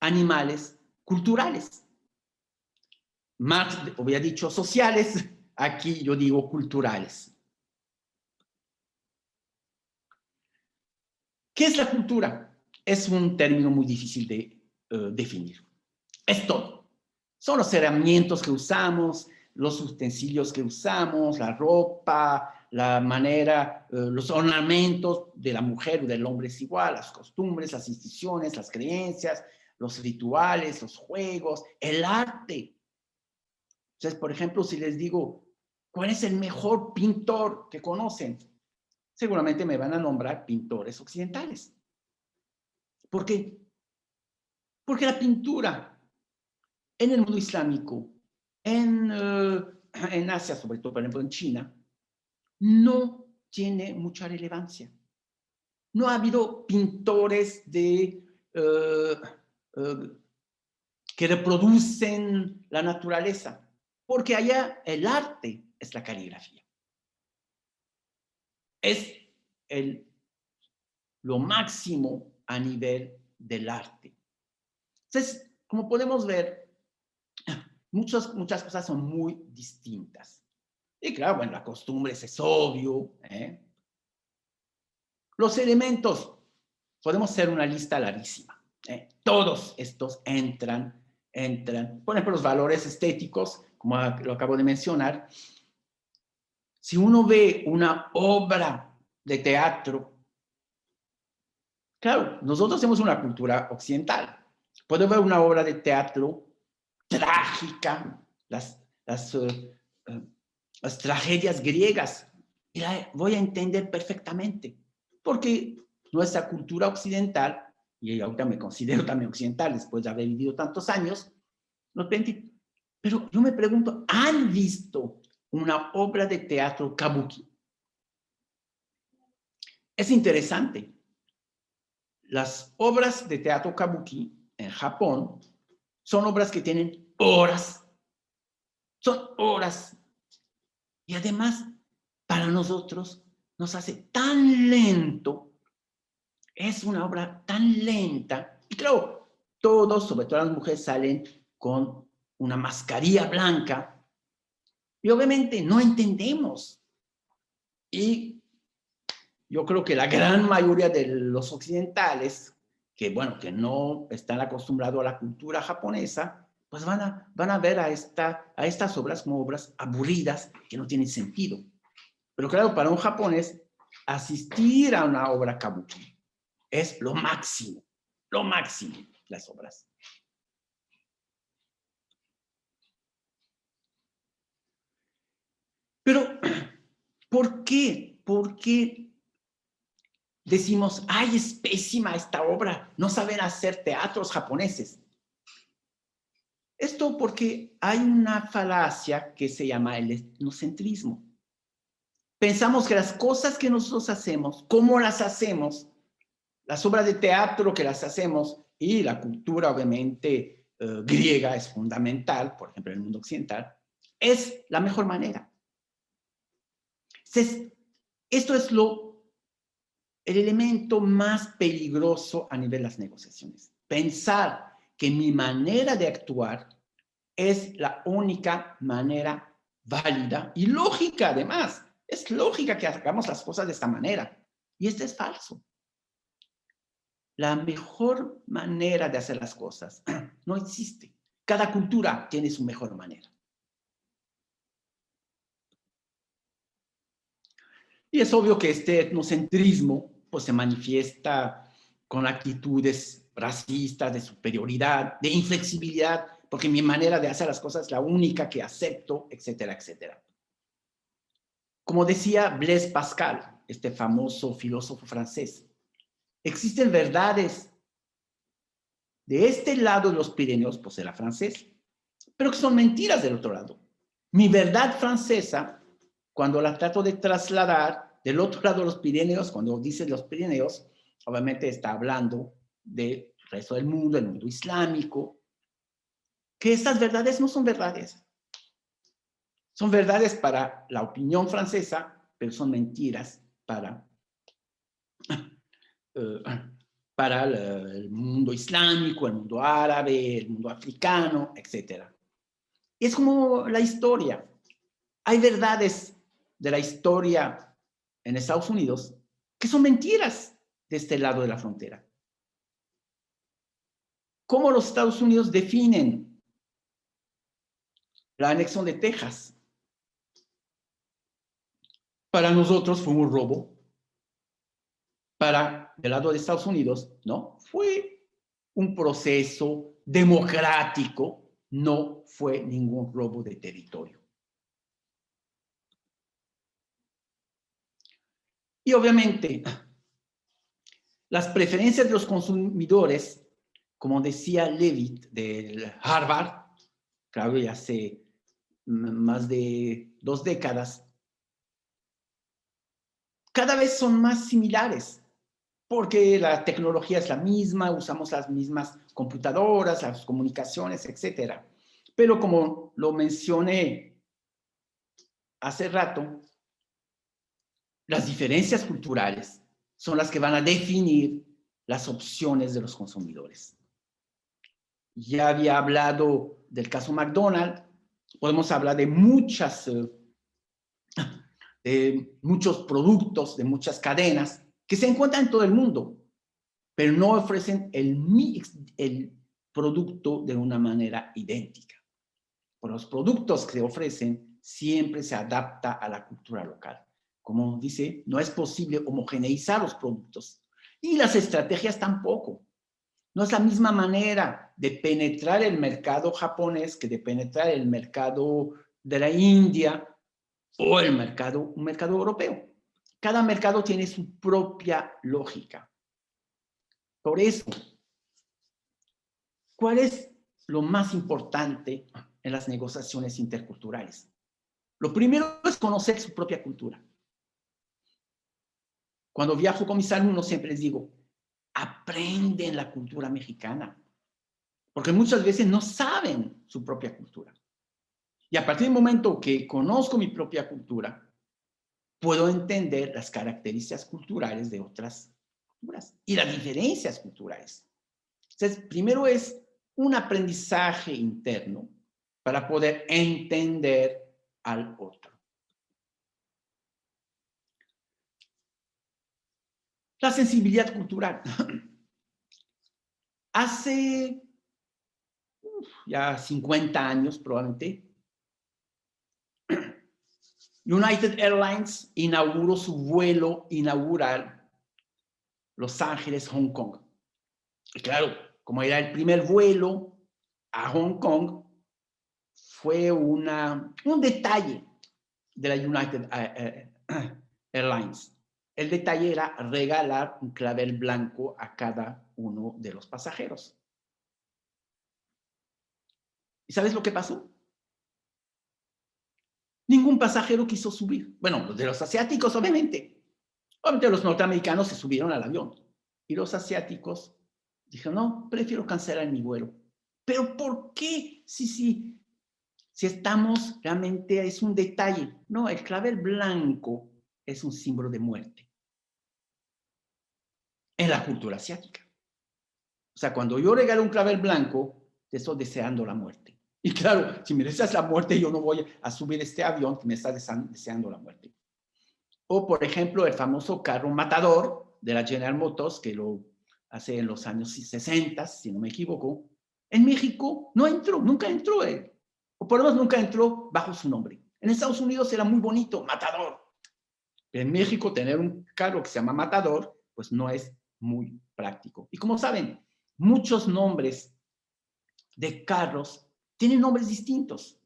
animales culturales. Marx había dicho sociales, aquí yo digo culturales. ¿Qué es la cultura? Es un término muy difícil de definir. Es todo. Son los herramientas que usamos, los utensilios que usamos, la ropa, la manera, los ornamentos de la mujer o del hombre es igual, las costumbres, las instituciones, las creencias, los rituales, los juegos, el arte. Entonces, por ejemplo, si les digo, ¿cuál es el mejor pintor que conocen? Seguramente me van a nombrar pintores occidentales. ¿Por qué? Porque la pintura en el mundo islámico, en Asia, sobre todo, por ejemplo, en China, no tiene mucha relevancia. No ha habido pintores que reproducen la naturaleza, porque allá el arte es la caligrafía. Es lo máximo a nivel del arte. Entonces, como podemos ver, muchas cosas son muy distintas. Y claro, bueno, la costumbre es obvio. Los elementos, podemos hacer una lista larguísima. Todos estos entran. Por ejemplo, los valores estéticos, como lo acabo de mencionar. Si uno ve una obra de teatro, claro, nosotros tenemos una cultura occidental. Puedo ver una obra de teatro trágica, las tragedias griegas, y la voy a entender perfectamente, porque nuestra cultura occidental, y ahorita me considero también occidental después de haber vivido tantos años, pero yo me pregunto, ¿han visto una obra de teatro kabuki? Es interesante. Las obras de teatro kabuki en Japón son obras que tienen horas. Son horas. Y además, para nosotros, nos hace tan lento. Es una obra tan lenta. Y claro, todos, sobre todo las mujeres, salen con una mascarilla blanca. Y obviamente no entendemos. Y yo creo que la gran mayoría de los occidentales, que bueno, que no están acostumbrados a la cultura japonesa, pues van a ver a estas obras como obras aburridas que no tienen sentido. Pero claro, para un japonés, asistir a una obra kabuki es lo máximo, las obras. Pero, ¿por qué? ¿Por qué decimos, ay, es pésima esta obra, no saben hacer teatros japoneses? Esto porque hay una falacia que se llama el etnocentrismo. Pensamos que las cosas que nosotros hacemos, cómo las hacemos, las obras de teatro que las hacemos y la cultura, obviamente, griega es fundamental, por ejemplo, en el mundo occidental, es la mejor manera. Esto es el elemento más peligroso a nivel de las negociaciones. Pensar que mi manera de actuar es la única manera válida y lógica, además. Es lógica que hagamos las cosas de esta manera. Y esto es falso. La mejor manera de hacer las cosas no existe. Cada cultura tiene su mejor manera. Y es obvio que este etnocentrismo pues, se manifiesta con actitudes racistas, de superioridad, de inflexibilidad, porque mi manera de hacer las cosas es la única que acepto, etcétera, etcétera. Como decía Blaise Pascal, este famoso filósofo francés, existen verdades de este lado de los Pirineos, pues era francés, pero que son mentiras del otro lado. Mi verdad francesa, cuando la trato de trasladar del otro lado de los Pirineos, cuando dice los Pirineos, obviamente está hablando del resto del mundo, el mundo islámico, que estas verdades no son verdades. Son verdades para la opinión francesa, pero son mentiras para el mundo islámico, el mundo árabe, el mundo africano, etc. Es como la historia. Hay verdades de la historia en Estados Unidos que son mentiras de este lado de la frontera. ¿Cómo los Estados Unidos definen la anexión de Texas? Para nosotros fue un robo. Para el lado de Estados Unidos, no, fue un proceso democrático, no fue ningún robo de territorio. Y obviamente, las preferencias de los consumidores, como decía Levitt del Harvard, claro, ya hace más de 2 décadas, cada vez son más similares, porque la tecnología es la misma, usamos las mismas computadoras, las comunicaciones, etc. Pero como lo mencioné hace rato, las diferencias culturales son las que van a definir las opciones de los consumidores. Ya había hablado del caso McDonald's, podemos hablar de muchos productos, de muchas cadenas, que se encuentran en todo el mundo, pero no ofrecen el producto de una manera idéntica. Por los productos que se ofrecen siempre se adapta a la cultura local. Como dice, no es posible homogeneizar los productos. Y las estrategias tampoco. No es la misma manera de penetrar el mercado japonés que de penetrar el mercado de la India o un mercado europeo. Cada mercado tiene su propia lógica. Por eso, ¿cuál es lo más importante en las negociaciones interculturales? Lo primero es conocer su propia cultura. Cuando viajo con mis alumnos siempre les digo, aprenden la cultura mexicana, porque muchas veces no saben su propia cultura. Y a partir del momento que conozco mi propia cultura, puedo entender las características culturales de otras culturas y las diferencias culturales. Entonces, primero es un aprendizaje interno para poder entender al otro. La sensibilidad cultural. Hace ya 50 años probablemente, United Airlines inauguró su vuelo inaugural Los Ángeles-Hong Kong. Y claro, como era el primer vuelo a Hong Kong, fue un detalle de la United Airlines. El detalle era regalar un clavel blanco a cada uno de los pasajeros. ¿Y sabes lo que pasó? Ningún pasajero quiso subir. Bueno, los de los asiáticos, obviamente. Obviamente los norteamericanos se subieron al avión. Y los asiáticos dijeron, no, prefiero cancelar mi vuelo. Pero ¿por qué? Si estamos realmente, es un detalle. No, el clavel blanco es un símbolo de muerte en la cultura asiática. O sea, cuando yo regalo un clavel blanco, te estoy deseando la muerte. Y claro, si me deseas la muerte, yo no voy a subir este avión que me está deseando la muerte. O, por ejemplo, el famoso carro matador de la General Motors, que lo hace en los años 60, si no me equivoco. En México no entró, nunca entró él. O por lo menos nunca entró bajo su nombre. En Estados Unidos era muy bonito, Matador. Pero en México tener un carro que se llama Matador, pues no es muy práctico. Y como saben, muchos nombres de carros tienen nombres distintos.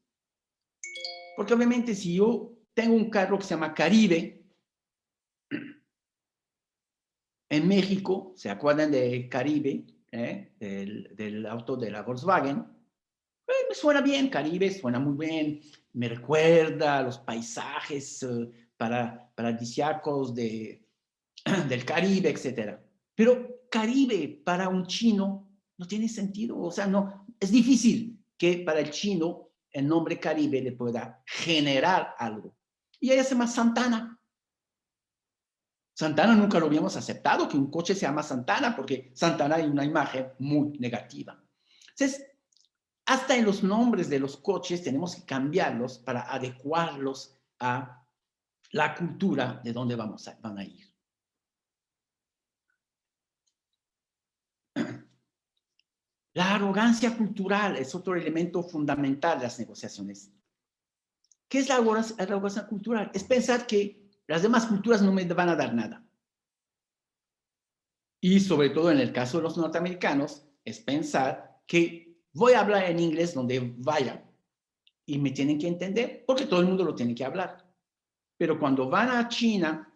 Porque obviamente si yo tengo un carro que se llama Caribe, en México, ¿se acuerdan de Caribe? Del auto de la Volkswagen. Me suena bien, Caribe, suena muy bien. Me recuerda a los paisajes paradisíacos del Caribe, etc. Pero Caribe para un chino no tiene sentido. O sea, no, es difícil que para el chino el nombre Caribe le pueda generar algo. Y ella se llama Santana. Santana nunca lo habíamos aceptado, que un coche se llama Santana, porque Santana hay una imagen muy negativa. Entonces, hasta en los nombres de los coches tenemos que cambiarlos para adecuarlos a la cultura de donde van a ir. La arrogancia cultural es otro elemento fundamental de las negociaciones. ¿Qué es la arrogancia cultural? Es pensar que las demás culturas no me van a dar nada. Y sobre todo en el caso de los norteamericanos, es pensar que voy a hablar en inglés donde vaya y me tienen que entender porque todo el mundo lo tiene que hablar. Pero cuando van a China,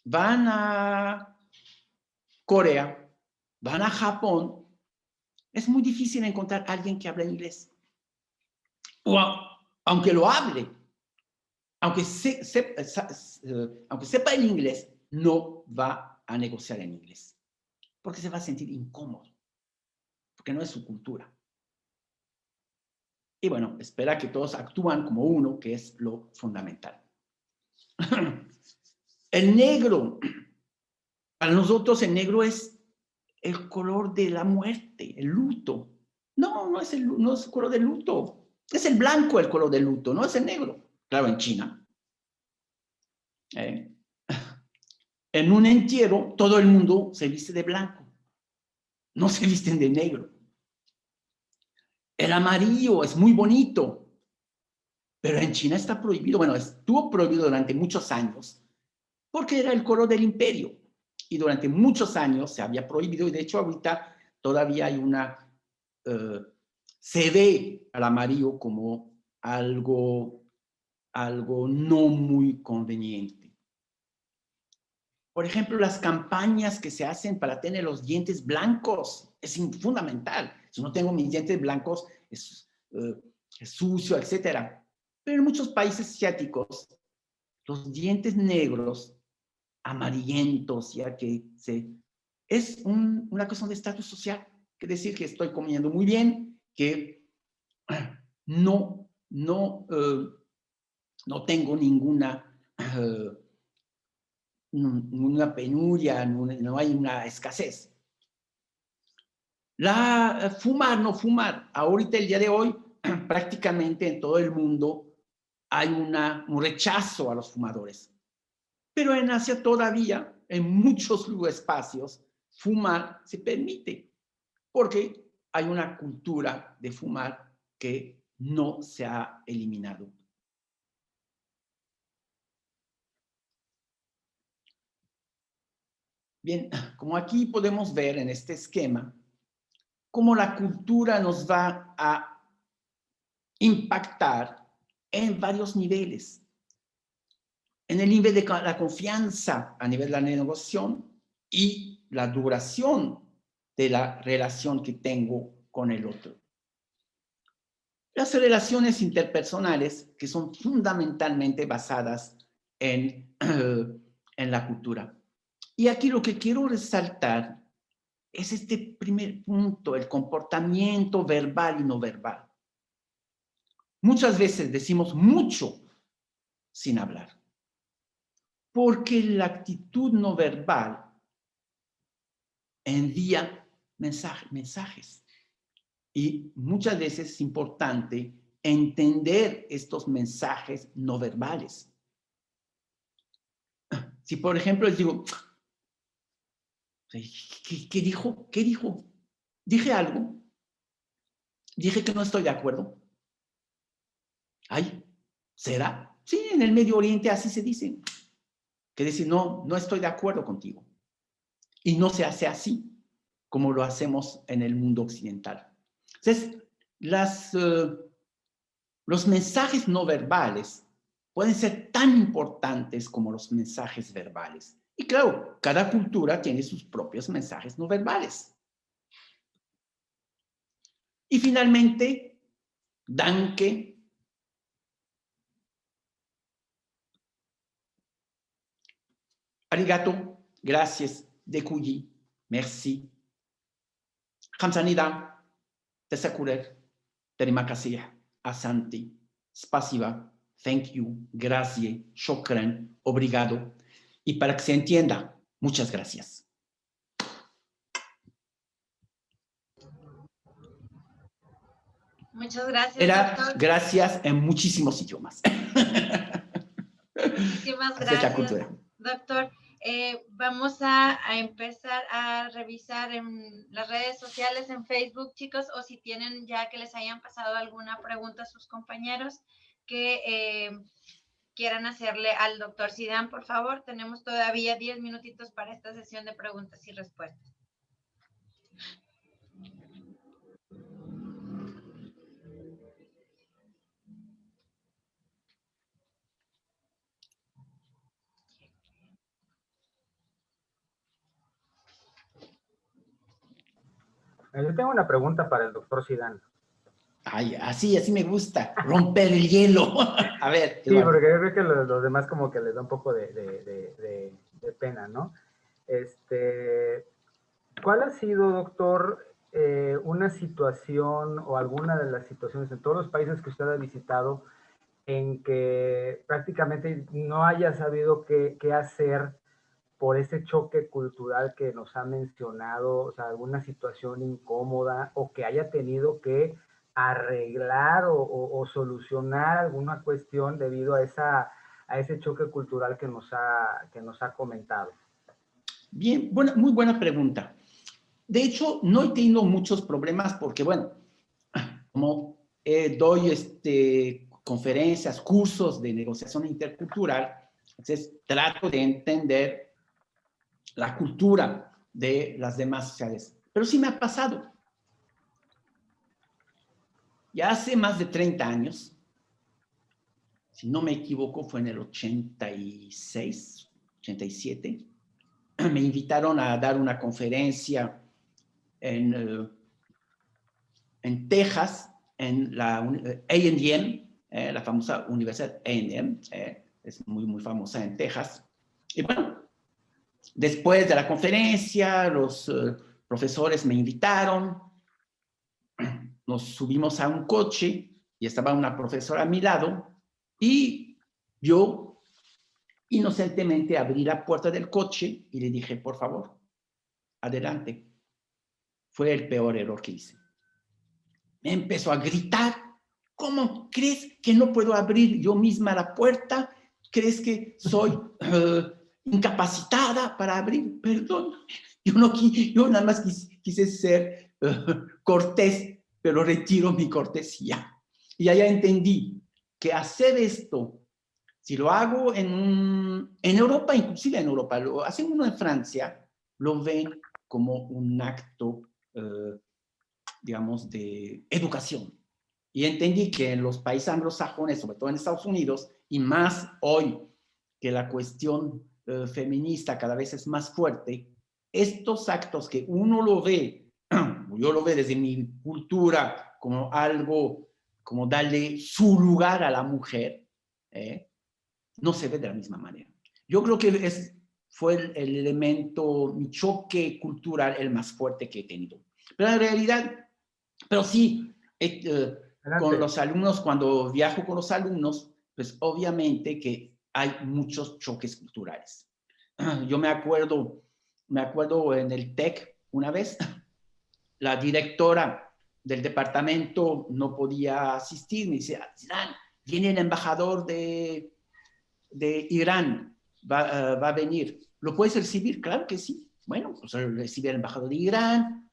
van a Corea, van a Japón, es muy difícil encontrar a alguien que hable inglés. O aunque lo hable, aunque sepa el inglés, no va a negociar en inglés. Porque se va a sentir incómodo. Porque no es su cultura. Y bueno, espera que todos actúan como uno, que es lo fundamental. El negro, para nosotros el negro es el color de la muerte, el luto. No, no es el color del luto. Es el blanco el color del luto, no es el negro. Claro, en China. En un entierro, todo el mundo se viste de blanco. No se visten de negro. El amarillo es muy bonito, pero en China está prohibido. Bueno, estuvo prohibido durante muchos años, porque era el color del imperio. Y durante muchos años se había prohibido, y de hecho ahorita todavía hay se ve al amarillo como algo no muy conveniente. Por ejemplo, las campañas que se hacen para tener los dientes blancos es fundamental. Si no tengo mis dientes blancos, es sucio, etc. Pero en muchos países asiáticos, los dientes negros, amarillentos, ya que es una cuestión de estatus social. Quiere decir que estoy comiendo muy bien, que no tengo ninguna penuria, no hay una escasez. Fumar, no fumar. Ahorita, el día de hoy, prácticamente en todo el mundo hay un rechazo a los fumadores. Pero en Asia todavía, en muchos espacios, fumar se permite, porque hay una cultura de fumar que no se ha eliminado. Bien, como aquí podemos ver en este esquema, cómo la cultura nos va a impactar en varios niveles. En el nivel de la confianza a nivel de la negociación y la duración de la relación que tengo con el otro. Las relaciones interpersonales, que son fundamentalmente basadas en la cultura. Y aquí lo que quiero resaltar es este primer punto, el comportamiento verbal y no verbal. Muchas veces decimos mucho sin hablar, porque la actitud no verbal envía mensajes. Y muchas veces es importante entender estos mensajes no verbales. Si, por ejemplo, les digo, ¿qué dijo? ¿Qué dijo? ¿Dije algo? ¿Dije que no estoy de acuerdo? Ay, ¿será? Sí, en el Medio Oriente así se dice. Que decir, no, no estoy de acuerdo contigo. Y no se hace así, como lo hacemos en el mundo occidental. Entonces, los mensajes no verbales pueden ser tan importantes como los mensajes verbales. Y claro, cada cultura tiene sus propios mensajes no verbales. Y finalmente, danke. Arigato, gracias, dekuji, merci. Kamsahamnida, tesakurer, terima kasih, asante, spasiba, thank you, gracias, shukran, obrigado. Y para que se entienda, muchas gracias. Muchas gracias, Era doctor. gracias en muchísimos idiomas. Muchísimas gracias, doctor. Vamos a empezar a revisar en las redes sociales, en Facebook, chicos, o si tienen ya que les hayan pasado alguna pregunta a sus compañeros que quieran hacerle al doctor Zidane, por favor. Tenemos todavía 10 minutitos para esta sesión de preguntas y respuestas. Yo tengo una pregunta para el doctor Zidane. Ay, así me gusta, romper el hielo. A ver, sí, Eduardo. porque yo creo que los demás como que les da un poco de pena, ¿no? ¿Cuál ha sido, doctor, una situación o alguna de las situaciones en todos los países que usted ha visitado en que prácticamente no haya sabido qué hacer por ese choque cultural que nos ha mencionado, o sea, alguna situación incómoda o que haya tenido que arreglar o solucionar alguna cuestión debido a ese choque cultural que nos ha comentado? Bien, muy buena pregunta. De hecho, no he tenido muchos problemas porque, bueno, como doy conferencias, cursos de negociación intercultural, entonces trato de entender la cultura de las demás sociedades. Pero sí me ha pasado. Ya hace más de 30 años, si no me equivoco, fue en el 86, 87, me invitaron a dar una conferencia en Texas, en la A&M, la famosa Universidad A&M, es muy famosa en Texas. Y bueno, después de la conferencia, los profesores me invitaron, nos subimos a un coche y estaba una profesora a mi lado y yo inocentemente abrí la puerta del coche y le dije, por favor, adelante. Fue el peor error que hice. Me empezó a gritar, ¿cómo crees que no puedo abrir yo misma la puerta? ¿Crees que soy incapacitada para abrir? Perdón, yo nada más quise ser cortés, pero retiro mi cortesía. Y allá entendí que hacer esto, si lo hago en Europa, inclusive en Europa, lo hacen uno en Francia, lo ven como un acto, digamos, de educación. Y entendí que en los países anglosajones, sobre todo en Estados Unidos, y más hoy que la cuestión feminista cada vez es más fuerte, estos actos que uno lo ve, yo lo veo desde mi cultura como algo, como darle su lugar a la mujer, no se ve de la misma manera. Yo creo que es fue el elemento, mi choque cultural, el más fuerte que he tenido. Pero en realidad, pero sí, con los alumnos, cuando viajo con los alumnos, pues obviamente que hay muchos choques culturales. Yo me acuerdo en el TEC una vez, la directora del departamento no podía asistir, me dice, viene el embajador de Irán, va a venir. ¿Lo puedes recibir? Claro que sí. Bueno, pues recibí al embajador de Irán,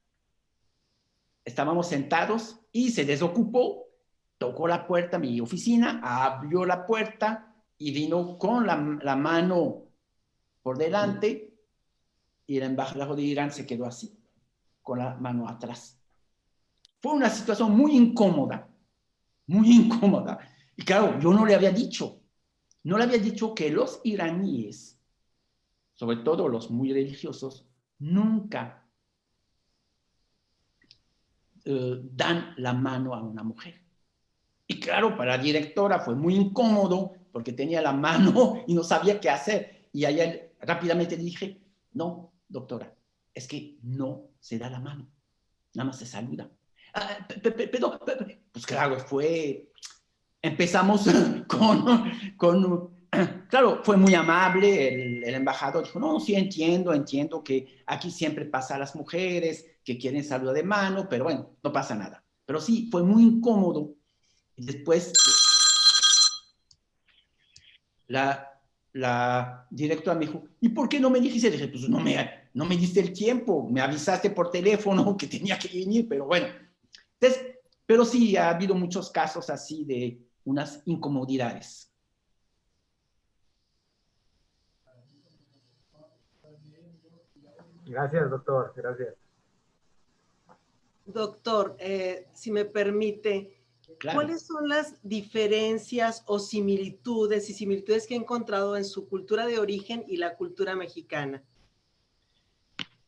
estábamos sentados y se desocupó, tocó la puerta, mi oficina, abrió la puerta y vino con la mano por delante y el embajador de Irán se quedó así, con la mano atrás. Fue una situación muy incómoda, muy incómoda. Y claro, yo no le había dicho que los iraníes, sobre todo los muy religiosos, nunca dan la mano a una mujer. Y claro, para la directora fue muy incómodo porque tenía la mano y no sabía qué hacer. Y a ella rápidamente le dije, no, doctora, es que no se da la mano, nada más se saluda. Pero, pues claro, empezamos claro, fue muy amable el embajador, dijo, no, sí entiendo que aquí siempre pasa a las mujeres que quieren saludar de mano, pero bueno, no pasa nada. Pero sí, fue muy incómodo. Y después la directora me dijo, ¿y por qué no me dijiste? Le dije, pues no me diste el tiempo, me avisaste por teléfono que tenía que venir, pero bueno. Entonces, pero sí, ha habido muchos casos así de unas incomodidades. Gracias, doctor. Gracias. Doctor, si me permite, claro, ¿cuáles son las diferencias o similitudes que ha encontrado en su cultura de origen y la cultura mexicana?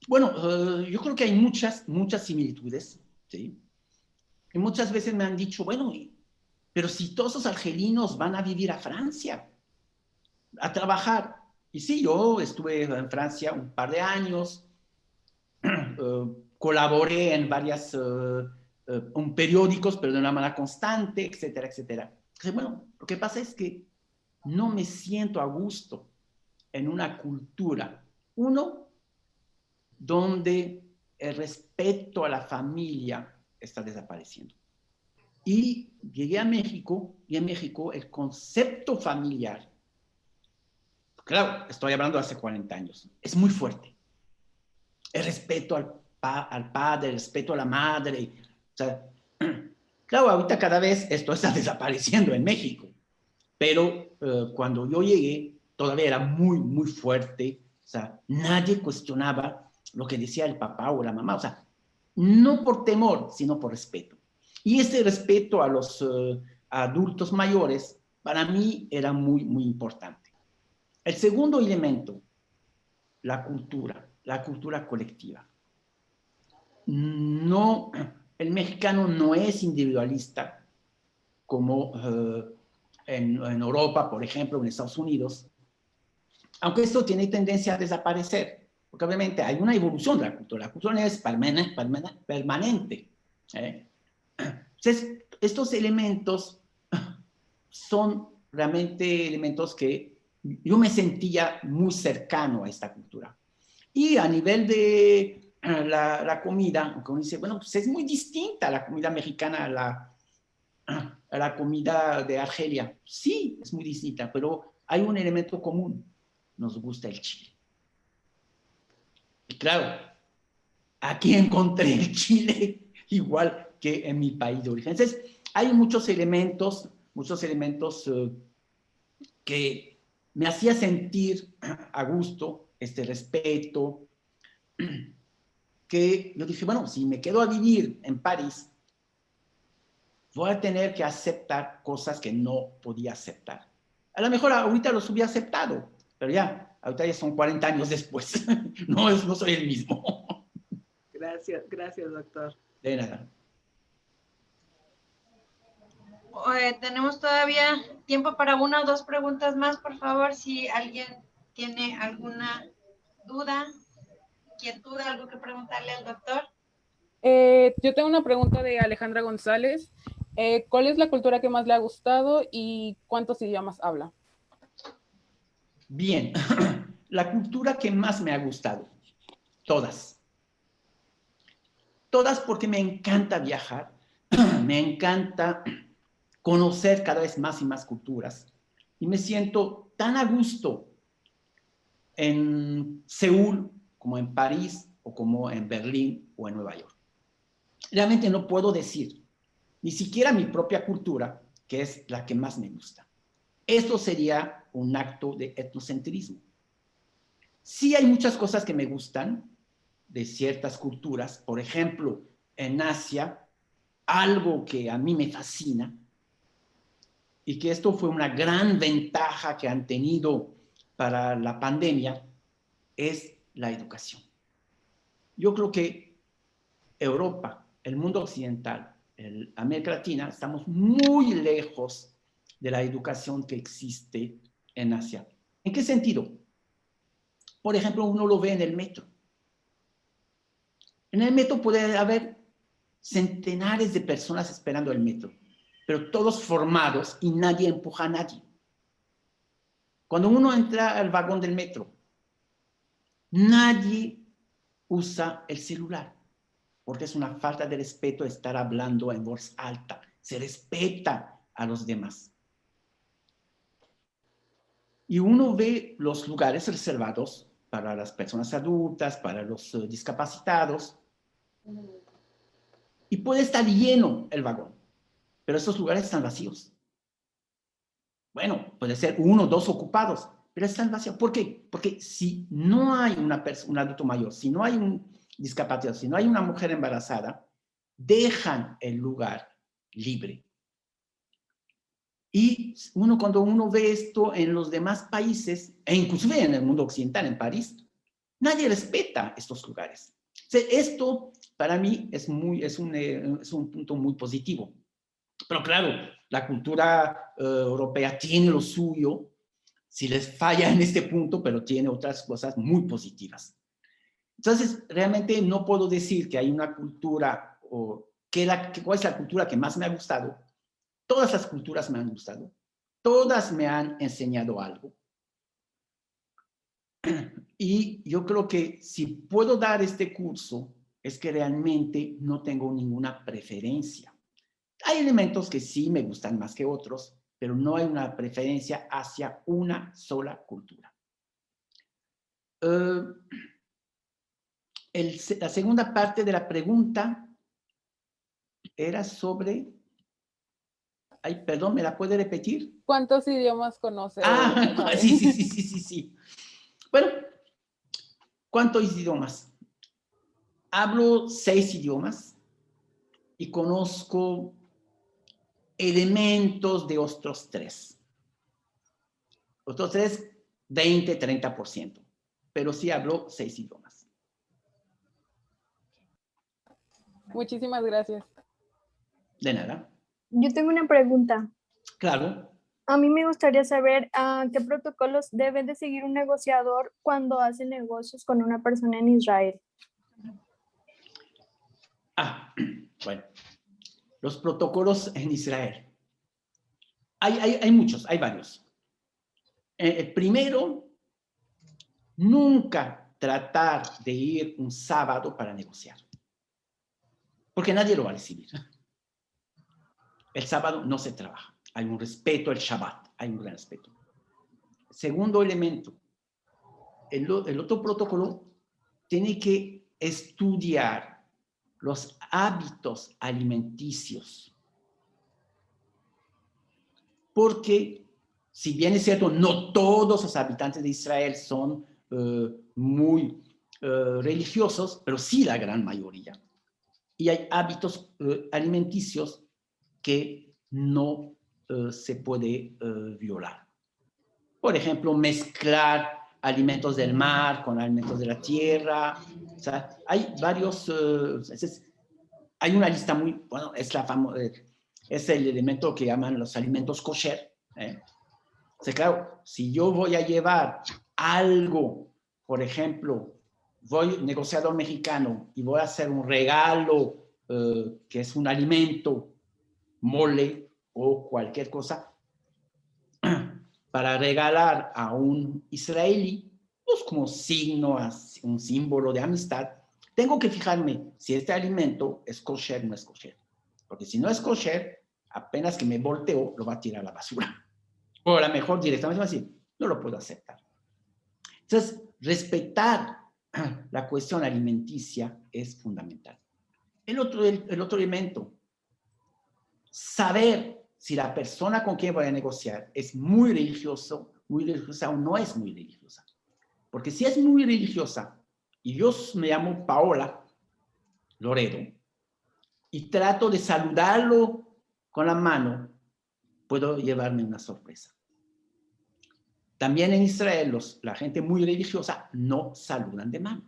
Bueno, yo creo que hay muchas similitudes, ¿sí? Y muchas veces me han dicho, bueno, pero si todos esos argelinos van a vivir a Francia, a trabajar. Y sí, yo estuve en Francia un par de años, colaboré en varias periódicos, pero de una manera constante, etcétera, etcétera. Entonces, bueno, lo que pasa es que no me siento a gusto en una cultura, donde el respeto a la familia está desapareciendo. Y llegué a México, y en México el concepto familiar, claro, estoy hablando de hace 40 años, es muy fuerte. El respeto al padre, el respeto a la madre. O sea, claro, ahorita cada vez esto está desapareciendo en México, pero cuando yo llegué todavía era muy, muy fuerte. O sea, nadie cuestionaba lo que decía el papá o la mamá. O sea, no por temor, sino por respeto. Y ese respeto a los adultos mayores, para mí era muy, muy importante. El segundo elemento, la cultura colectiva. No, el mexicano no es individualista como en Europa, por ejemplo, en Estados Unidos, aunque esto tiene tendencia a desaparecer, porque obviamente hay una evolución de la cultura no es permanente. Entonces, estos elementos son realmente elementos que yo me sentía muy cercano a esta cultura. Y a nivel de la comida, aunque uno dice, bueno, pues es muy distinta la comida mexicana a la comida de Argelia. Sí, es muy distinta, pero hay un elemento común. Nos gusta el chile. Y claro, aquí encontré el chile igual que en mi país de origen. Entonces, hay muchos elementos que me hacía sentir a gusto, este respeto, que yo dije, bueno, si me quedo a vivir en París, voy a tener que aceptar cosas que no podía aceptar. A lo mejor ahorita los hubiera aceptado, pero ya, ahorita ya son 40 años después. No soy el mismo. Gracias, doctor. De nada. Tenemos todavía tiempo para una o dos preguntas más, por favor, si alguien tiene alguna inquietud, algo que preguntarle al doctor. Yo tengo una pregunta de Alejandra González. ¿Cuál es la cultura que más le ha gustado y cuántos idiomas habla? Bien, la cultura que más me ha gustado, todas. Todas porque me encanta viajar, me encanta conocer cada vez más y más culturas. Y me siento tan a gusto en Seúl como en París o como en Berlín o en Nueva York. Realmente no puedo decir ni siquiera mi propia cultura, que es la que más me gusta. Esto sería un acto de etnocentrismo. Sí hay muchas cosas que me gustan de ciertas culturas. Por ejemplo, en Asia, algo que a mí me fascina y que esto fue una gran ventaja que han tenido para la pandemia es la educación. Yo creo que Europa, el mundo occidental, América Latina, estamos muy lejos de la educación que existe en Asia. ¿En qué sentido? Por ejemplo, uno lo ve en el metro. En el metro puede haber centenares de personas esperando el metro, pero todos formados y nadie empuja a nadie. Cuando uno entra al vagón del metro, nadie usa el celular, porque es una falta de respeto estar hablando en voz alta. Se respeta a los demás. Y uno ve los lugares reservados para las personas adultas, para los discapacitados, y puede estar lleno el vagón, pero esos lugares están vacíos. Bueno, puede ser 1 o 2 ocupados, pero están vacíos. ¿Por qué? Porque si no hay un adulto mayor, si no hay un discapacitado, si no hay una mujer embarazada, dejan el lugar libre. Y cuando uno ve esto en los demás países, e inclusive en el mundo occidental, en París, nadie respeta estos lugares. O sea, esto para mí es un punto muy positivo. Pero claro, la cultura europea tiene lo suyo, si les falla en este punto, pero tiene otras cosas muy positivas. Entonces, realmente no puedo decir que hay una cultura, o cuál es la cultura que más me ha gustado. Todas las culturas me han gustado, todas me han enseñado algo. Y yo creo que si puedo dar este curso, es que realmente no tengo ninguna preferencia. Hay elementos que sí me gustan más que otros, pero no hay una preferencia hacia una sola cultura. La segunda parte de la pregunta era sobre... Ay, perdón, ¿me la puede repetir? ¿Cuántos idiomas conoce? Sí. Bueno, ¿cuántos idiomas? Hablo 6 idiomas y conozco elementos de otros 3. Otros 3, 20, 30%. Pero sí hablo 6 idiomas. Muchísimas gracias. De nada. Yo tengo una pregunta. Claro. A mí me gustaría saber qué protocolos debe de seguir un negociador cuando hace negocios con una persona en Israel. Bueno, los protocolos en Israel. Hay muchos, hay varios. Primero, nunca tratar de ir un sábado para negociar, porque nadie lo va a recibir. El sábado no se trabaja. Hay un respeto al Shabbat, hay un gran respeto. Segundo elemento, el otro protocolo tiene que estudiar los hábitos alimenticios. Porque, si bien es cierto, no todos los habitantes de Israel son muy religiosos, pero sí la gran mayoría. Y hay hábitos alimenticios que no se puede violar. Por ejemplo, mezclar alimentos del mar con alimentos de la tierra. O sea, hay varios... hay una lista muy... Bueno, es el elemento que llaman los alimentos kosher. O sea, claro, si yo voy a llevar algo, por ejemplo, voy negociador mexicano y voy a hacer un regalo que es un alimento, mole o cualquier cosa, para regalar a un israelí, pues como signo, un símbolo de amistad, tengo que fijarme si este alimento es kosher o no es kosher. Porque si no es kosher, apenas que me volteo, lo va a tirar a la basura. O a lo mejor directamente va a decir, no lo puedo aceptar. Entonces, respetar la cuestión alimenticia es fundamental. El otro elemento, saber si la persona con quien voy a negociar es muy religiosa o no es muy religiosa. Porque si es muy religiosa, y yo me llamo Paola Loredo, y trato de saludarlo con la mano, puedo llevarme una sorpresa. También en Israel, la gente muy religiosa no saludan de mano.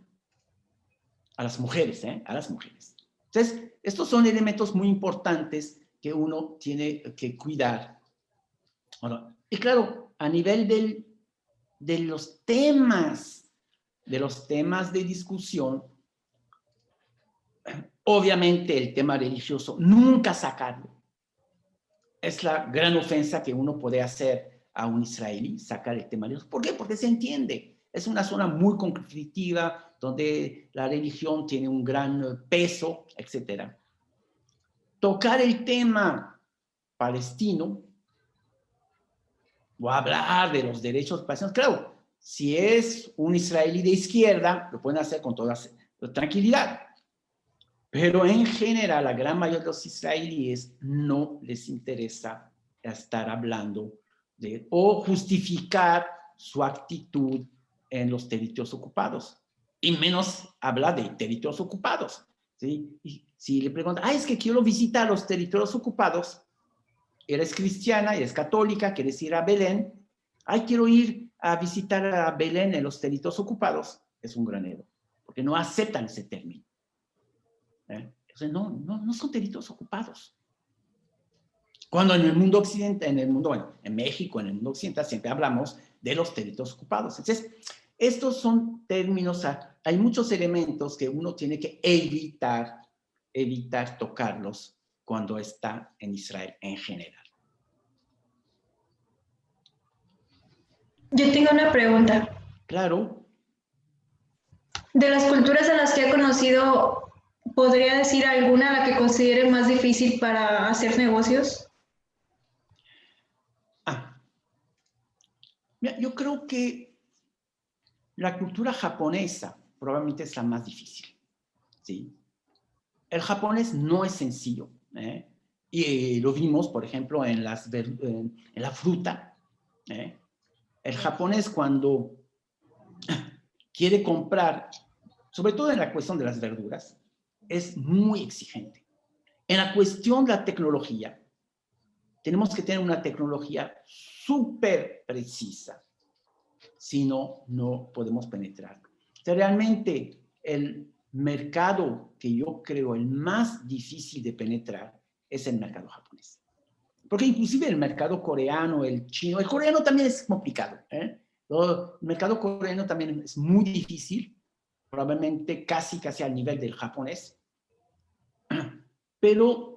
A las mujeres, a las mujeres. Entonces, estos son elementos muy importantes que uno tiene que cuidar. Bueno, y claro, a nivel de los temas de discusión, obviamente el tema religioso, nunca sacarlo. Es la gran ofensa que uno puede hacer a un israelí, sacar el tema religioso. ¿Por qué? Porque se entiende. Es una zona muy conflictiva, donde la religión tiene un gran peso, etc. Tocar el tema palestino, o hablar de los derechos palestinos, claro, si es un israelí de izquierda, lo pueden hacer con toda tranquilidad. Pero en general, la gran mayoría de los israelíes no les interesa estar hablando o justificar su actitud en los territorios ocupados. Y menos habla de territorios ocupados. ¿Sí? Y si le preguntan, es que quiero visitar los territorios ocupados, eres cristiana, eres católica, quieres ir a Belén, quiero ir a visitar a Belén en los territorios ocupados, es un gran error, porque no aceptan ese término. Entonces, no son territorios ocupados. Cuando en el mundo occidental, en México, en el mundo occidental, siempre hablamos de los territorios ocupados. Entonces, estos son términos, hay muchos elementos que uno tiene que evitar tocarlos cuando está en Israel en general. Yo tengo una pregunta. Claro. De las culturas a las que ha conocido, ¿podría decir alguna a la que considere más difícil para hacer negocios? Yo creo que la cultura japonesa probablemente es la más difícil. ¿Sí? El japonés no es sencillo. Y lo vimos, por ejemplo, en la fruta. El japonés cuando quiere comprar, sobre todo en la cuestión de las verduras, es muy exigente. En la cuestión de la tecnología, tenemos que tener una tecnología súper precisa. Si no, no podemos penetrar. O sea, realmente el mercado que yo creo el más difícil de penetrar es el mercado japonés. Porque inclusive el mercado coreano, el chino, el coreano también es complicado. El mercado coreano también es muy difícil, probablemente casi al nivel del japonés. Pero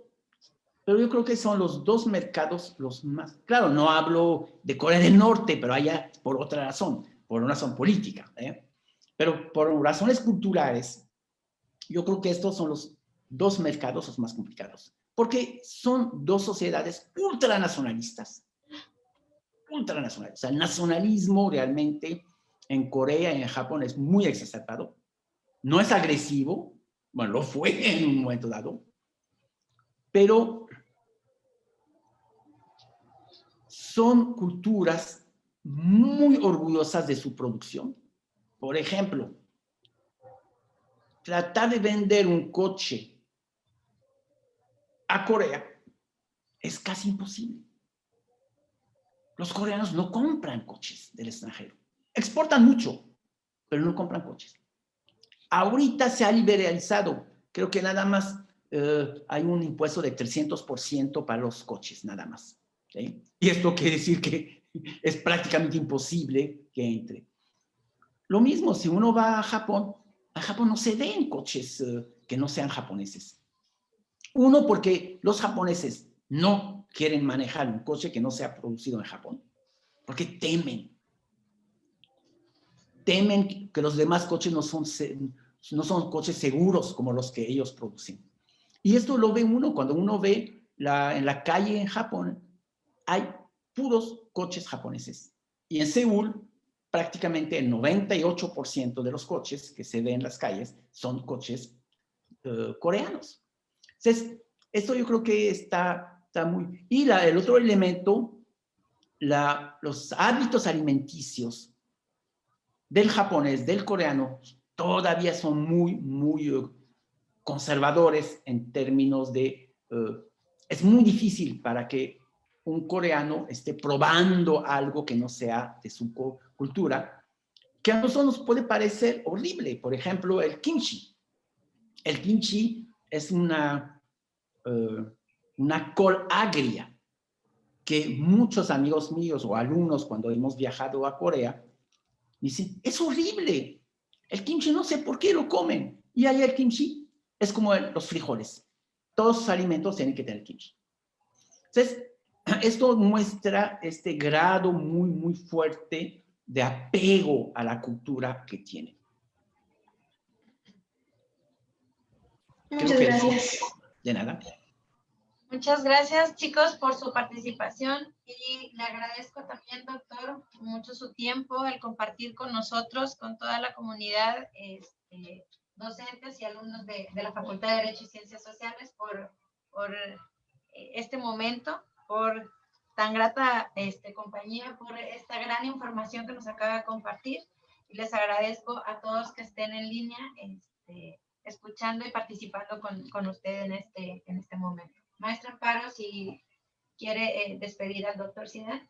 yo creo que son los dos mercados los más... Claro, no hablo de Corea del Norte, pero allá por otra razón, por una razón política. Pero por razones culturales, yo creo que estos son los dos mercados los más complicados. Porque son dos sociedades ultranacionalistas. Ultranacionalistas. O sea, el nacionalismo realmente en Corea y en Japón es muy exacerbado. No es agresivo. Bueno, lo fue en un momento dado. Pero son culturas muy orgullosas de su producción. Por ejemplo, tratar de vender un coche a Corea es casi imposible. Los coreanos no compran coches del extranjero. Exportan mucho, pero no compran coches. Ahorita se ha liberalizado. Creo que nada más hay un impuesto de 300% para los coches, nada más. ¿Sí? Y esto quiere decir que es prácticamente imposible que entre. Lo mismo, si uno va a Japón, en Japón no se ven coches que no sean japoneses. Uno, porque los japoneses no quieren manejar un coche que no sea producido en Japón, porque temen que los demás coches no son coches seguros como los que ellos producen. Y esto lo ve uno cuando uno ve en la calle en Japón, hay puros coches japoneses. Y en Seúl, prácticamente el 98% de los coches que se ven en las calles son coches coreanos. Entonces, esto yo creo que está muy... Y el otro elemento, los hábitos alimenticios del japonés, del coreano, todavía son muy conservadores en términos de... es muy difícil para que un coreano esté probando algo que no sea de su cultura, que a nosotros nos puede parecer horrible. Por ejemplo, el kimchi. El kimchi es una col agria que muchos amigos míos o alumnos, cuando hemos viajado a Corea, dicen, es horrible. El kimchi no sé por qué lo comen. Y ahí el kimchi es como los frijoles. Todos los alimentos tienen que tener kimchi. Entonces, esto muestra este grado muy fuerte de apego a la cultura que tiene. Muchas gracias. De nada. Muchas gracias, chicos, por su participación y le agradezco también, doctor, mucho su tiempo, el compartir con nosotros, con toda la comunidad, docentes y alumnos de la Facultad de Derecho y Ciencias Sociales por este momento, por tan grata compañía, por esta gran información que nos acaba de compartir. Y les agradezco a todos que estén en línea, escuchando y participando con usted en este momento. Maestra Amparo, si quiere despedir al doctor Zidane.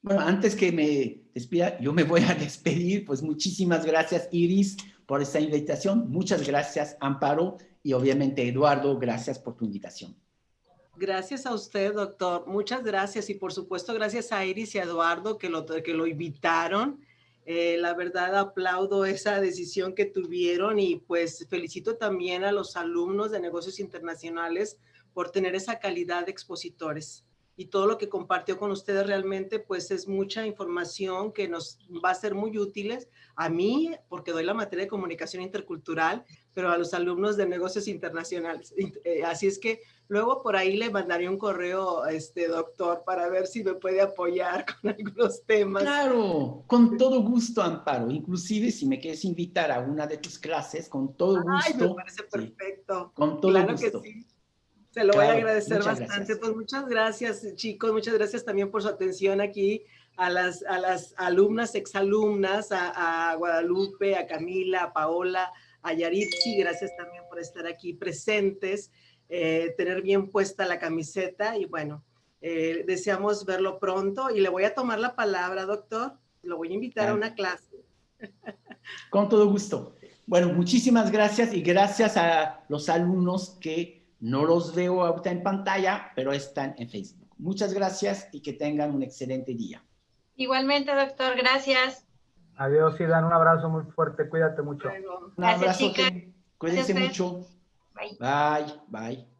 Bueno, antes que me despida, yo me voy a despedir. Pues muchísimas gracias, Iris, por esta invitación. Muchas gracias, Amparo. Y obviamente, Eduardo, gracias por tu invitación. Gracias a usted, doctor. Muchas gracias. Y por supuesto, gracias a Iris y a Eduardo que lo invitaron. La verdad, aplaudo esa decisión que tuvieron y pues felicito también a los alumnos de negocios internacionales por tener esa calidad de expositores. Y todo lo que compartió con ustedes realmente pues es mucha información que nos va a ser muy útiles a mí, porque doy la materia de comunicación intercultural, pero a los alumnos de negocios internacionales. Así es que luego por ahí le mandaré un correo, doctor, para ver si me puede apoyar con algunos temas. Claro, con todo gusto, Amparo. Inclusive si me quieres invitar a una de tus clases, con todo gusto. Ay, me parece perfecto. Sí, con todo claro gusto. Que sí. Se lo voy a agradecer bastante. Gracias. Pues muchas gracias, chicos. Muchas gracias también por su atención aquí a las alumnas, exalumnas, a Guadalupe, a Camila, a Paola, a Yaritzi. Gracias también por estar aquí presentes, tener bien puesta la camiseta y bueno, deseamos verlo pronto y le voy a tomar la palabra, doctor. Lo voy a invitar a una clase. Con todo gusto. Bueno, muchísimas gracias y gracias a los alumnos que no los veo ahorita en pantalla, pero están en Facebook. Muchas gracias y que tengan un excelente día. Igualmente, doctor, gracias. Adiós, Zidane, un abrazo muy fuerte, cuídate mucho. Un abrazo, cuídense mucho. Bye. Bye, bye.